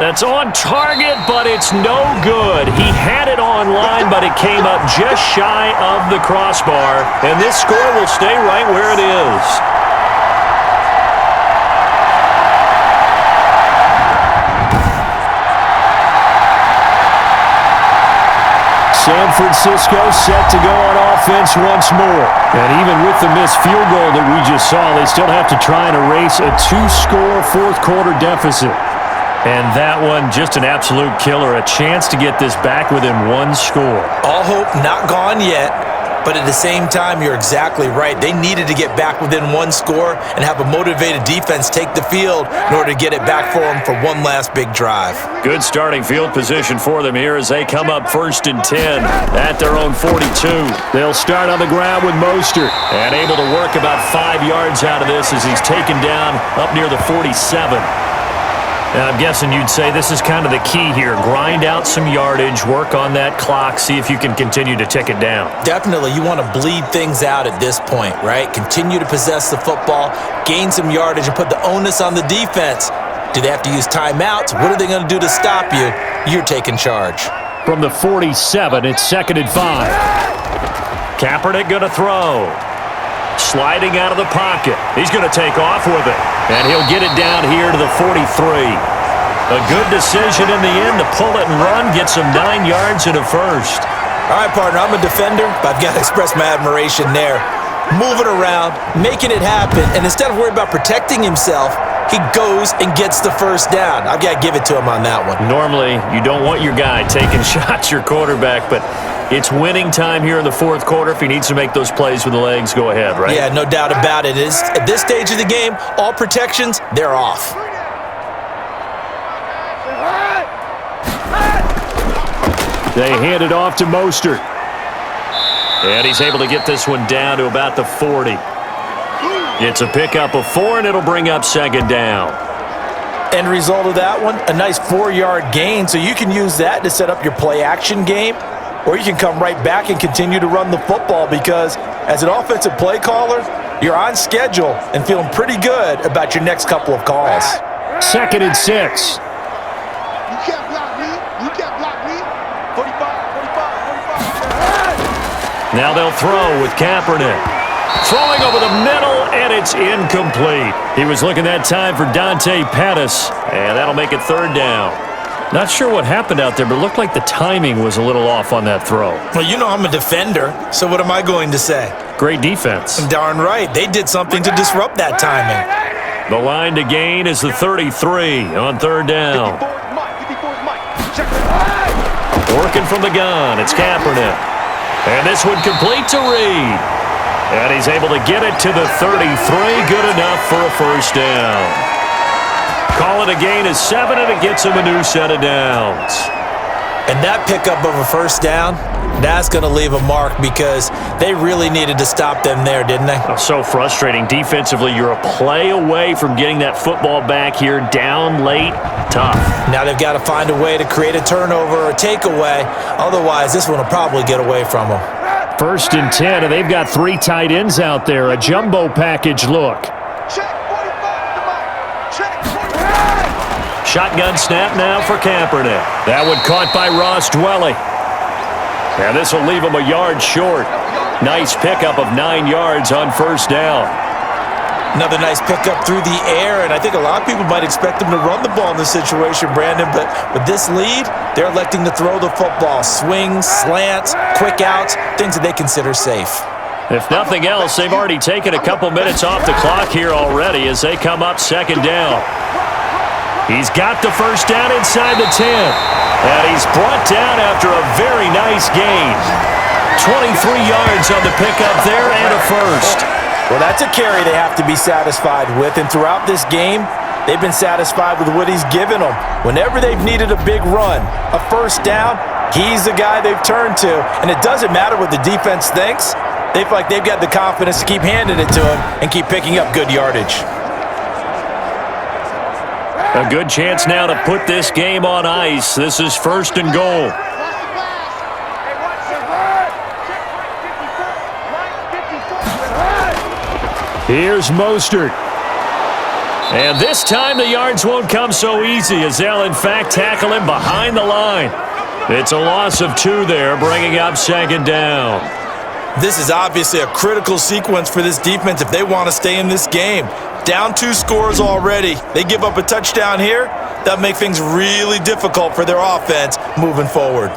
That's on target, but it's no good. He had it online, but it came up just shy of the crossbar, and this score will stay right where it is. San Francisco set to go on offense once more. And even with the missed field goal that we just saw, they still have to try and erase a 2-score 4th quarter deficit. And that one, just an absolute killer. A chance to get this back within 1 score. All hope not gone yet, but at the same time, you're exactly right. They needed to get back within 1 score and have a motivated defense take the field in order to get it back for them for one last big drive. Good starting field position for them here as they come up 1st and 10 at their own 42. They'll start on the ground with Mostert and able to work about 5 yards out of this as he's taken down up near the 47. And I'm guessing you'd say this is kind of the key here. Grind out some yardage, work on that clock, see if you can continue to tick it down. Definitely, you want to bleed things out at this point, right? Continue to possess the football, gain some yardage, and put the onus on the defense. Do they have to use timeouts? What are they going to do to stop you? You're taking charge. From the 47, it's 2nd and 5. Kaepernick going to throw. Sliding out of the pocket. He's going to take off with it. And he'll get it down here to the 43. A good decision in the end to pull it and run. Get some 9 yards and a first. All right, partner, I'm a defender, but I've got to express my admiration there. Moving around, making it happen, and instead of worrying about protecting himself, he goes and gets the first down. I've got to give it to him on that one. Normally, you don't want your guy taking shots, your quarterback, but it's winning time here in the 4th quarter. If he needs to make those plays with the legs, go ahead, right? Yeah, no doubt about it. At this stage of the game, all protections, they're off. They hand it off to Mostert. And he's able to get this one down to about the 40. It's a pickup of 4, and it'll bring up 2nd down. End result of that one, a nice 4-yard gain, so you can use that to set up your play-action game, or you can come right back and continue to run the football because as an offensive play caller, you're on schedule and feeling pretty good about your next couple of calls. 2nd and 6. You can't block me. You can't block me. 45, 45, 45. Now they'll throw with Kaepernick. Throwing over the middle, and it's incomplete. He was looking that time for Dante Pettis, and that'll make it 3rd down. Not sure what happened out there, but it looked like the timing was a little off on that throw. Well, you know I'm a defender, so what am I going to say? Great defense. Darn right. They did something to disrupt that timing. The line to gain is the 33 on 3rd down. 54's Mike. 54's Mike. Check it. Working from the gun, it's Kaepernick. And this one complete to Reed. And he's able to get it to the 33, good enough for a 1st down. Call it a gain of 7, and it gets him a new set of downs. And that pickup of a 1st down, that's going to leave a mark because they really needed to stop them there, didn't they? Oh, so frustrating. Defensively, you're a play away from getting that football back here down late. Tough. Now they've got to find a way to create a turnover or a takeaway. Otherwise, this one will probably get away from them. 1st and 10, and they've got 3 tight ends out there. A jumbo package look. Check 45 to Mike. Check 45. Shotgun snap now for Kaepernick. That one caught by Ross Dwelly. And this will leave him a yard short. Nice pickup of 9 yards on 1st down. Another nice pickup through the air, and I think a lot of people might expect them to run the ball in this situation, Brandon, but with this lead, they're electing to throw the football. Swings, slants, quick outs, things that they consider safe. If nothing else, they've already taken a couple minutes off the clock here already as they come up 2nd down. He's got the 1st down inside the 10, and he's brought down after a very nice gain. 23 yards on the pickup there and a 1st. Well, that's a carry they have to be satisfied with, and throughout this game, they've been satisfied with what he's given them. Whenever they've needed a big run, a 1st down, he's the guy they've turned to, and it doesn't matter what the defense thinks. They feel like they've got the confidence to keep handing it to him and keep picking up good yardage. A good chance now to put this game on ice. This is 1st and goal. Here's Mostert. And this time the yards won't come so easy as they'll in fact tackle him behind the line. It's a loss of 2 there, bringing up 2nd down. This is obviously a critical sequence for this defense if they want to stay in this game. Down 2 scores already. They give up a touchdown here. That'll make things really difficult for their offense moving forward.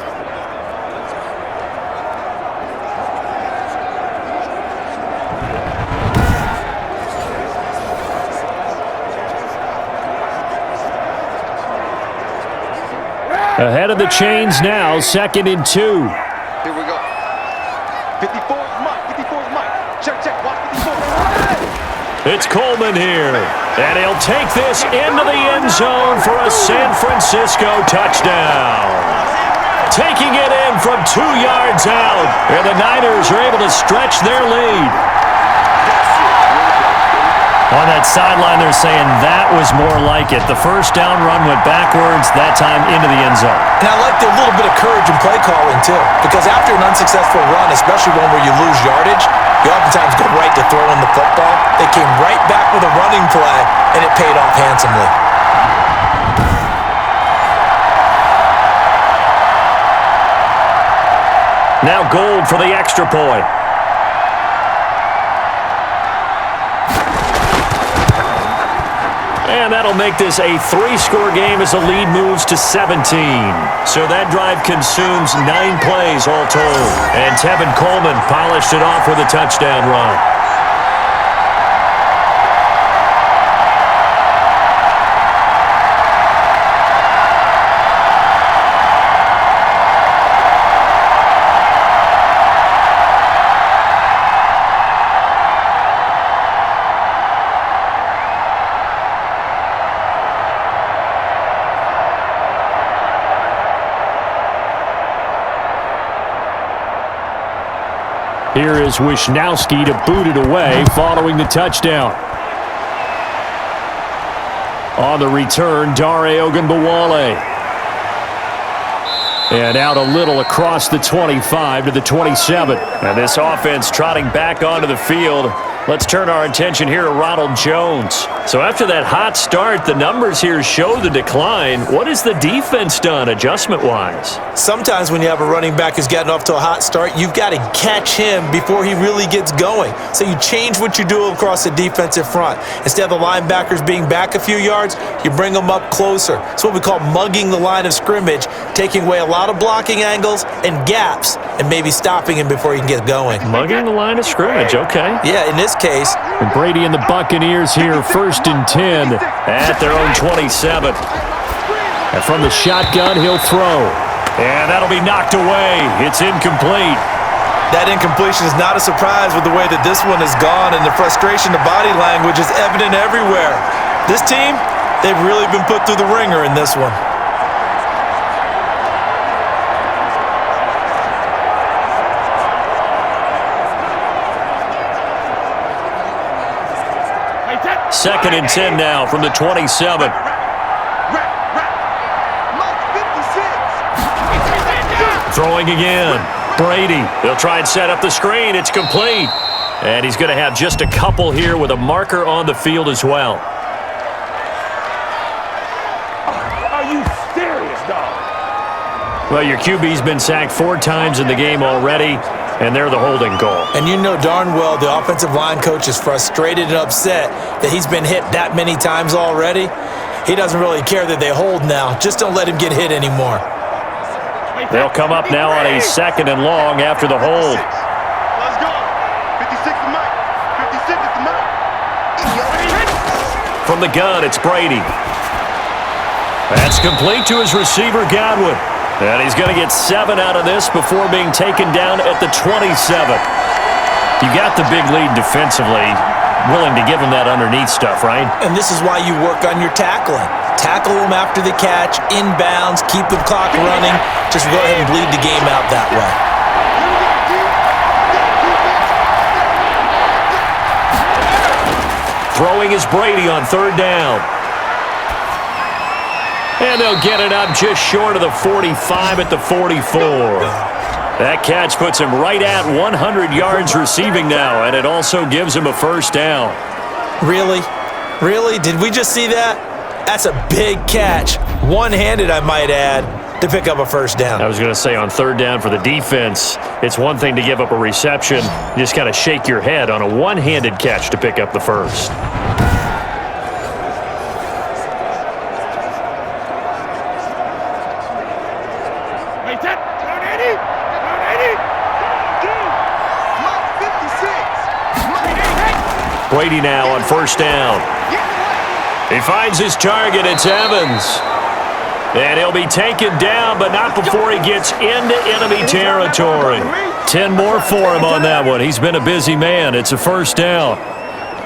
Ahead of the chains now, 2nd and 2. Here we go. 54's Mike. 54's Mike. Check, check. Watch 54. It's Coleman here, and he'll take this into the end zone for a San Francisco touchdown. Taking it in from 2 yards out, and the Niners are able to stretch their lead. On that sideline, they're saying that was more like it. The 1st down run went backwards, that time into the end zone. And I like the little bit of courage in play calling, too, because after an unsuccessful run, especially one where you lose yardage, you oftentimes go right to throwing the football. They came right back with a running play, and it paid off handsomely. Now Gold for the extra point. And that'll make this a 3-score game as the lead moves to 17. So that drive consumes 9 plays all told. And Tevin Coleman polished it off with a touchdown run. Here is Wisnowski to boot it away following the touchdown. On the return, Dare Ogunbowale. And out a little across the 25 to the 27. And this offense trotting back onto the field. Let's turn our attention here to Ronald Jones. So after that hot start, the numbers here show the decline. What has the defense done adjustment-wise? Sometimes when you have a running back who's gotten off to a hot start, you've got to catch him before he really gets going. So you change what you do across the defensive front. Instead of the linebackers being back a few yards, you bring them up closer. It's what we call mugging the line of scrimmage, taking away a lot of blocking angles and gaps and maybe stopping him before he can get going. Mugging the line of scrimmage, okay. Yeah, in this case. And Brady and the Buccaneers here, 1st and 10 at their own 27. And from the shotgun, he'll throw. And that'll be knocked away. It's incomplete. That incompletion is not a surprise with the way that this one has gone, and the frustration, the body language is evident everywhere. This team, they've really been put through the ringer in this one. Second and 10 now from the 27. Throwing again. Brady. He'll try and set up the screen. It's complete. And he's going to have just a couple here with a marker on the field as well. Are you serious, dog? Well, your QB's been sacked 4 times in the game already, and they're the holding goal. And you know darn well the offensive line coach is frustrated and upset that he's been hit that many times already. He doesn't really care that they hold now. Just don't let him get hit anymore. They'll come up now on a 2nd and long after the hold. Let's go. 56 to Mike. 56 to Mike. From the gun, it's Brady. That's complete to his receiver, Godwin. And he's going to get 7 out of this before being taken down at the 27. You got the big lead defensively. Willing to give him that underneath stuff, right? And this is why you work on your tackling. Tackle them after the catch, inbounds, keep the clock running. Just go ahead and bleed the game out that way. Throwing is Brady on 3rd down. And they'll get it up just short of the 45 at the 44. That catch puts him right at 100 yards receiving now, and it also gives him a 1st down. Really? Really? Did we just see that? That's a big catch. One-handed, I might add, to pick up a 1st down. I was going to say on 3rd down for the defense, it's one thing to give up a reception. You just got to shake your head on a one-handed catch to pick up the 1st. Brady now on 1st down. He finds his target. It's Evans. And he'll be taken down, but not before he gets into enemy territory. 10 more for him on that one. He's been a busy man. It's a 1st down.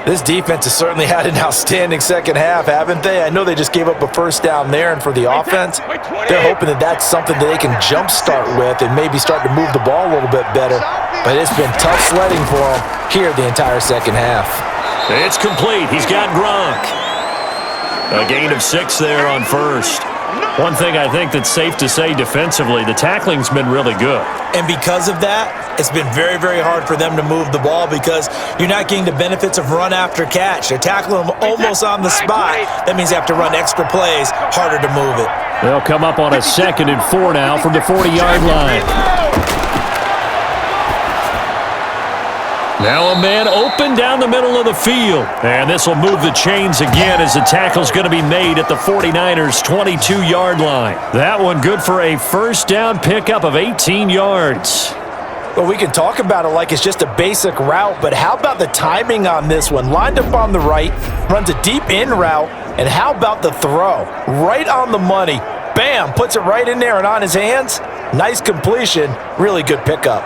This defense has certainly had an outstanding second half, haven't they? I know they just gave up a 1st down there, and for the offense, they're hoping that that's something that they can jumpstart with and maybe start to move the ball a little bit better. But it's been tough sledding for them here the entire second half. It's complete. He's got Gronk. A gain of 6 there on 1st. One thing I think that's safe to say defensively, the tackling's been really good. And because of that, it's been very, very hard for them to move the ball because you're not getting the benefits of run after catch. They're tackling them almost on the spot. That means they have to run extra plays, harder to move it. They'll come up on a 2nd and 4 now from the 40-yard line. Now a man open down the middle of the field. And this will move the chains again as the tackle's going to be made at the 49ers' 22-yard line. That one good for a 1st down pickup of 18 yards. Well, we can talk about it like it's just a basic route, but how about the timing on this one? Lined up on the right, runs a deep in route, and how about the throw? Right on the money. Bam, puts it right in there and on his hands. Nice completion, really good pickup.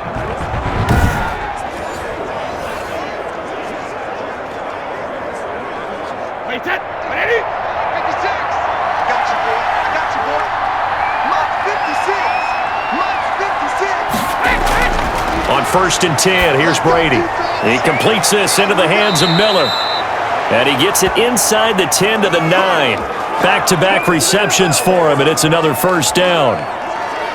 On 1st and 10, here's Brady. He completes this into the hands of Miller. And he gets it inside the 10 to the 9. Back-to-back receptions for him, and it's another first down.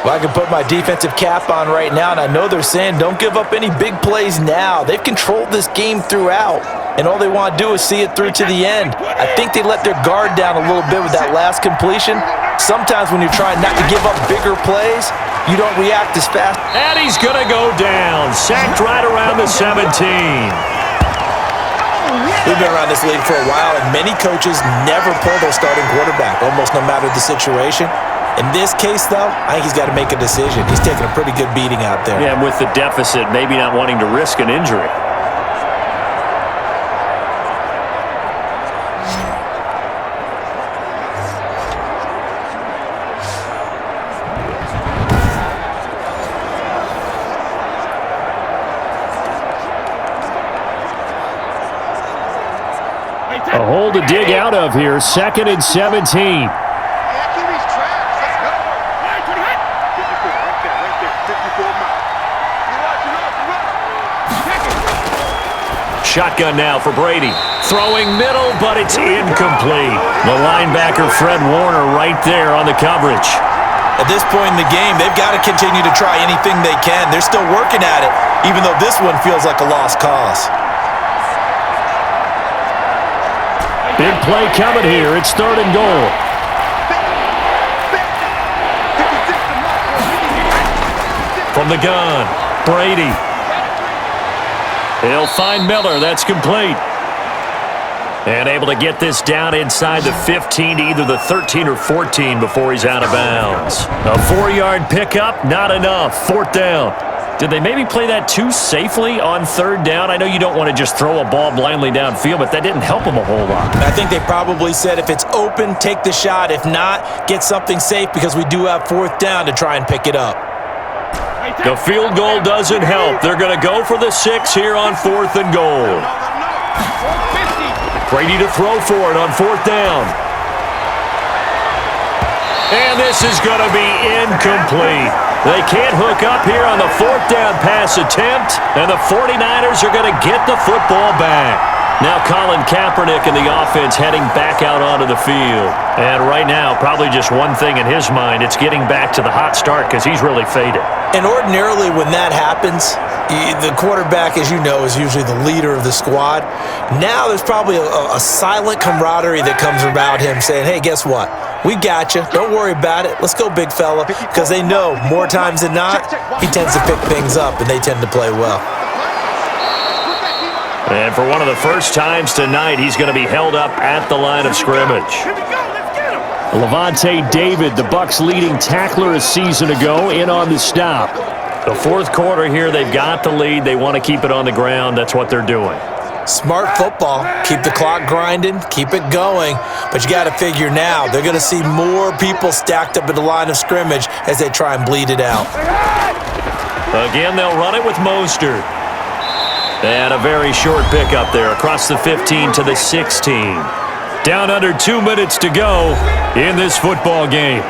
Well, I can put my defensive cap on right now, and I know they're saying don't give up any big plays now. They've controlled this game throughout, and all they want to do is see it through to the end. I think they let their guard down a little bit with that last completion. Sometimes when you're trying not to give up bigger plays, you don't react as fast. And he's going to go down. Sacked right around the 17. We've been around this league for a while, and many coaches never pull their starting quarterback, almost no matter the situation. In this case, though, I think he's got to make a decision. He's taking a pretty good beating out there. Yeah, and with the deficit, maybe not wanting to risk an injury. A hole to dig out of here, 2nd and 17. Shotgun now for Brady. Throwing middle, but it's incomplete. The linebacker, Fred Warner, right there on the coverage. At this point in the game, they've got to continue to try anything they can. They're still working at it, even though this one feels like a lost cause. Big play coming here. It's 3rd and goal. From the gun, Brady. He'll find Miller. That's complete. And able to get this down inside the 15 to either the 13 or 14 before he's out of bounds. A 4-yard pickup, not enough. 4th down. Did they maybe play that too safely on 3rd down? I know you don't want to just throw a ball blindly downfield, but that didn't help him a whole lot. I think they probably said if it's open, take the shot. If not, get something safe because we do have 4th down to try and pick it up. The field goal doesn't help. They're going to go for the 6 here on 4th and goal. Brady to throw for it on 4th down. And this is going to be incomplete. They can't hook up here on the 4th down pass attempt, and the 49ers are going to get the football back. Now Collin Kaepernick and the offense heading back out onto the field. And right now, probably just one thing in his mind, it's getting back to the hot start because he's really faded. And ordinarily when that happens, the quarterback, as you know, is usually the leader of the squad. Now there's probably a silent camaraderie that comes about him saying, hey, guess what? We got you. Don't worry about it. Let's go, big fella. Because they know more times than not, he tends to pick things up, and they tend to play well. And for one of the first times tonight, he's going to be held up at the line of scrimmage. Levante David, the Bucs leading tackler a season ago, in on the stop. The 4th quarter here, they've got the lead. They want to keep it on the ground. That's what they're doing. Smart football. Keep the clock grinding. Keep it going. But you got to figure now, they're going to see more people stacked up at the line of scrimmage as they try and bleed it out. Again, they'll run it with Mostert. And a very short pickup there across the 15 to the 16. Down under 2 minutes to go in this football game.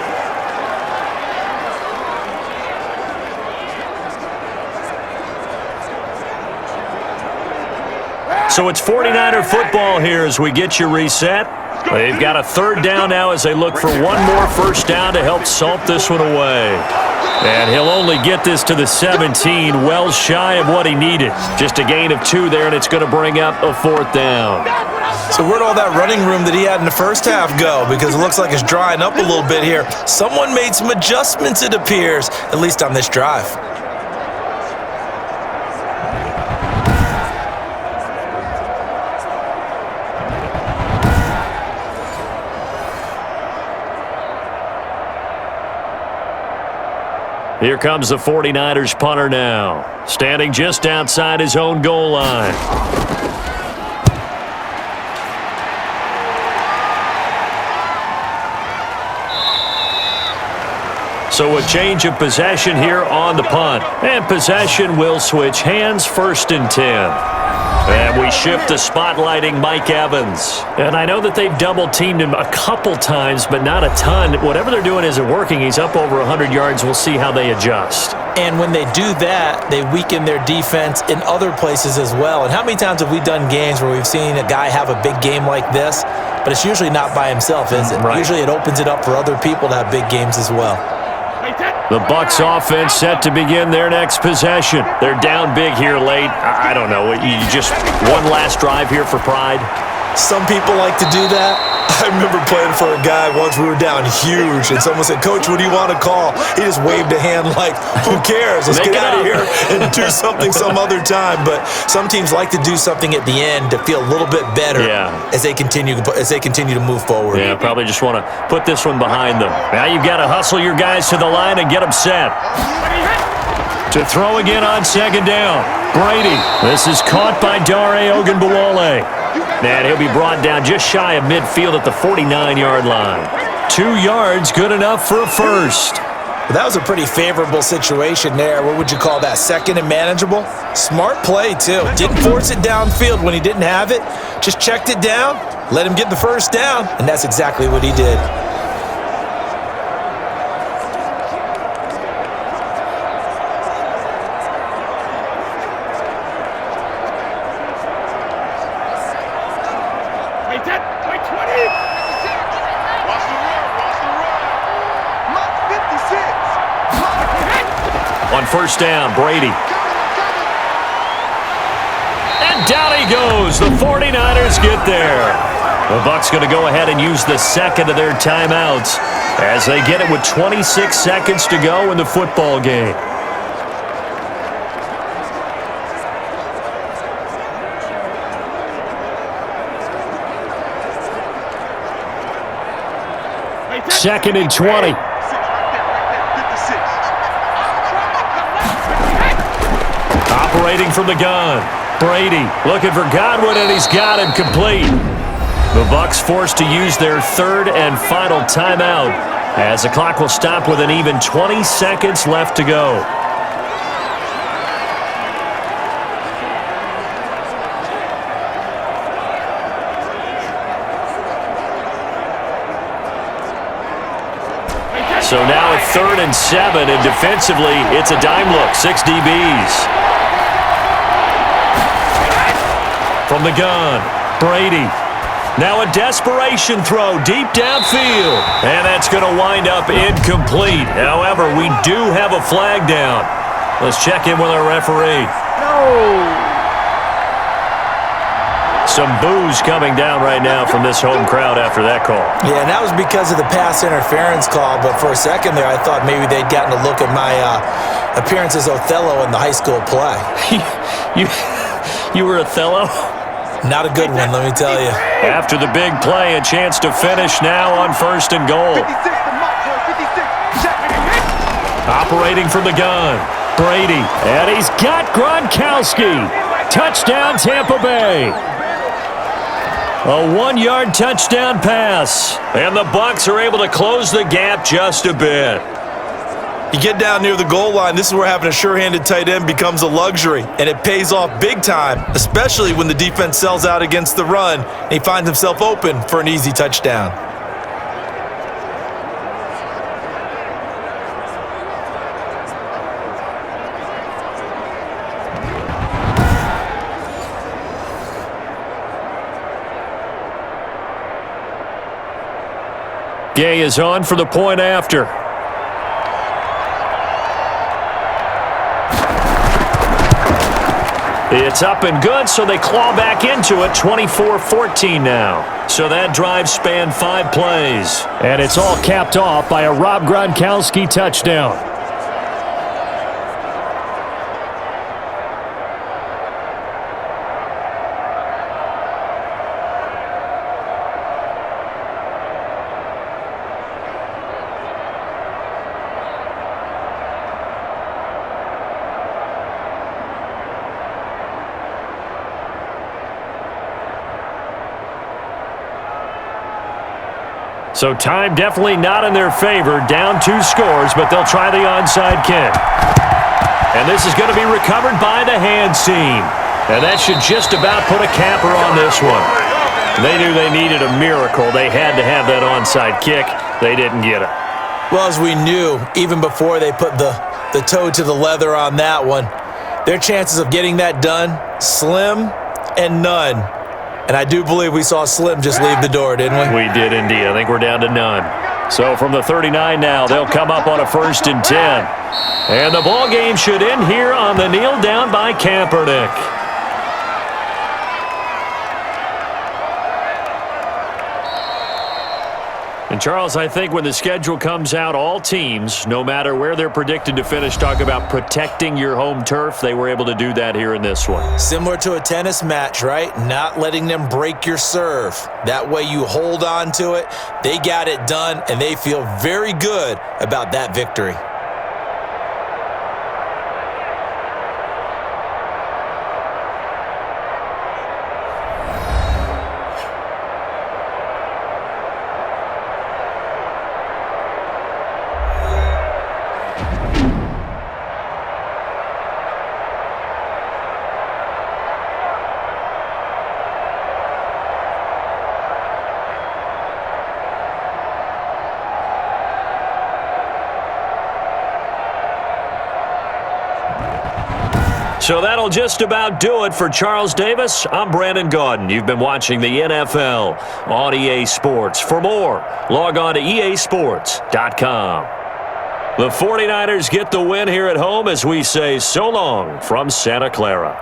So it's 49er football here as we get you reset. They've got a 3rd down now as they look for one more first down to help salt this one away. And he'll only get this to the 17, well shy of what he needed. Just a gain of 2 there, and it's going to bring up a 4th down. So where'd all that running room that he had in the first half go? Because it looks like it's drying up a little bit here. Someone made some adjustments, it appears, at least on this drive. Here comes the 49ers punter now, standing just outside his own goal line. So a change of possession here on the punt. And possession will switch hands, 1st and 10. And we shift to spotlighting Mike Evans. And I know that they've double-teamed him a couple times, but not a ton. Whatever they're doing isn't working. He's up over 100 yards. We'll see how they adjust. And when they do that, they weaken their defense in other places as well. And how many times have we done games where we've seen a guy have a big game like this, but it's usually not by himself, is it? Right. Usually it opens it up for other people to have big games as well. The Bucs offense set to begin their next possession. They're down big here late. I don't know. You just one last drive here for pride? Some people like to do that. I remember playing for a guy once. We were down huge, and someone said, "Coach, what do you want to call?" He just waved a hand like, "Who cares? Let's get out of here and do something some other time." But some teams like to do something at the end to feel a little bit better as they continue to move forward. Yeah, probably just want to put this one behind them. Now you've got to hustle your guys to the line and get them set. To throw again on second down. Brady. This is caught by Dare Ogunbowale. And he'll be brought down just shy of midfield at the 49-yard line. 2 yards, good enough for a first. Well, that was a pretty favorable situation there. What would you call that? Second and manageable? Smart play, too. Didn't force it downfield when he didn't have it. Just checked it down, let him get the first down, and that's exactly what he did. On first down, Brady. And down he goes. The 49ers get there. The Bucs going to go ahead and use the second of their timeouts as they get it with 26 seconds to go in the football game. Second and 20. Operating from the gun. Brady looking for Godwin, and he's got him complete. The Bucs forced to use their third and final timeout as the clock will stop with an even 20 seconds left to go. So now at 3rd and 7, and defensively, it's a dime look, 6 DBs. From the gun, Brady. Now a desperation throw deep downfield. And that's going to wind up incomplete. However, we do have a flag down. Let's check in with our referee. Some boos coming down right now from this home crowd after that call. Yeah, and that was because of the pass interference call. But for a second there, I thought maybe they'd gotten a look at my appearance as Othello in the high school play. You were Othello? Not a good one, let me tell you. After the big play, a chance to finish now on 1st and goal. 56 to Mike, 56. Operating from the gun, Brady. And he's got Gronkowski. Touchdown, Tampa Bay. A 1-yard touchdown pass. And the Bucs are able to close the gap just a bit. You get down near the goal line, this is where having a sure-handed tight end becomes a luxury, and it pays off big time, especially when the defense sells out against the run, and he finds himself open for an easy touchdown. Gay is on for the point after. It's up and good, so they claw back into it, 24-14 now. So that drive spanned 5 plays. And it's all capped off by a Rob Gronkowski touchdown. So time definitely not in their favor. Down 2 scores, but they'll try the onside kick. And this is going to be recovered by the hands team. And that should just about put a capper on this one. They knew they needed a miracle. They had to have that onside kick. They didn't get it. Well, as we knew, even before they put the toe to the leather on that one, their chances of getting that done, slim and none. And I do believe we saw Slim just leave the door, didn't we? We did indeed. I think we're down to none. So from the 39 now, they'll come up on a 1st and 10. And the ball game should end here on the kneel down by Kaepernick. And, Charles, I think when the schedule comes out, all teams, no matter where they're predicted to finish, talk about protecting your home turf. They were able to do that here in this one. Similar to a tennis match, right? Not letting them break your serve. That way you hold on to it. They got it done, and they feel very good about that victory. So that'll just about do it for Charles Davis. I'm Brandon Gaudin. You've been watching the NFL on EA Sports. For more, log on to easports.com. The 49ers get the win here at home as we say so long from Santa Clara.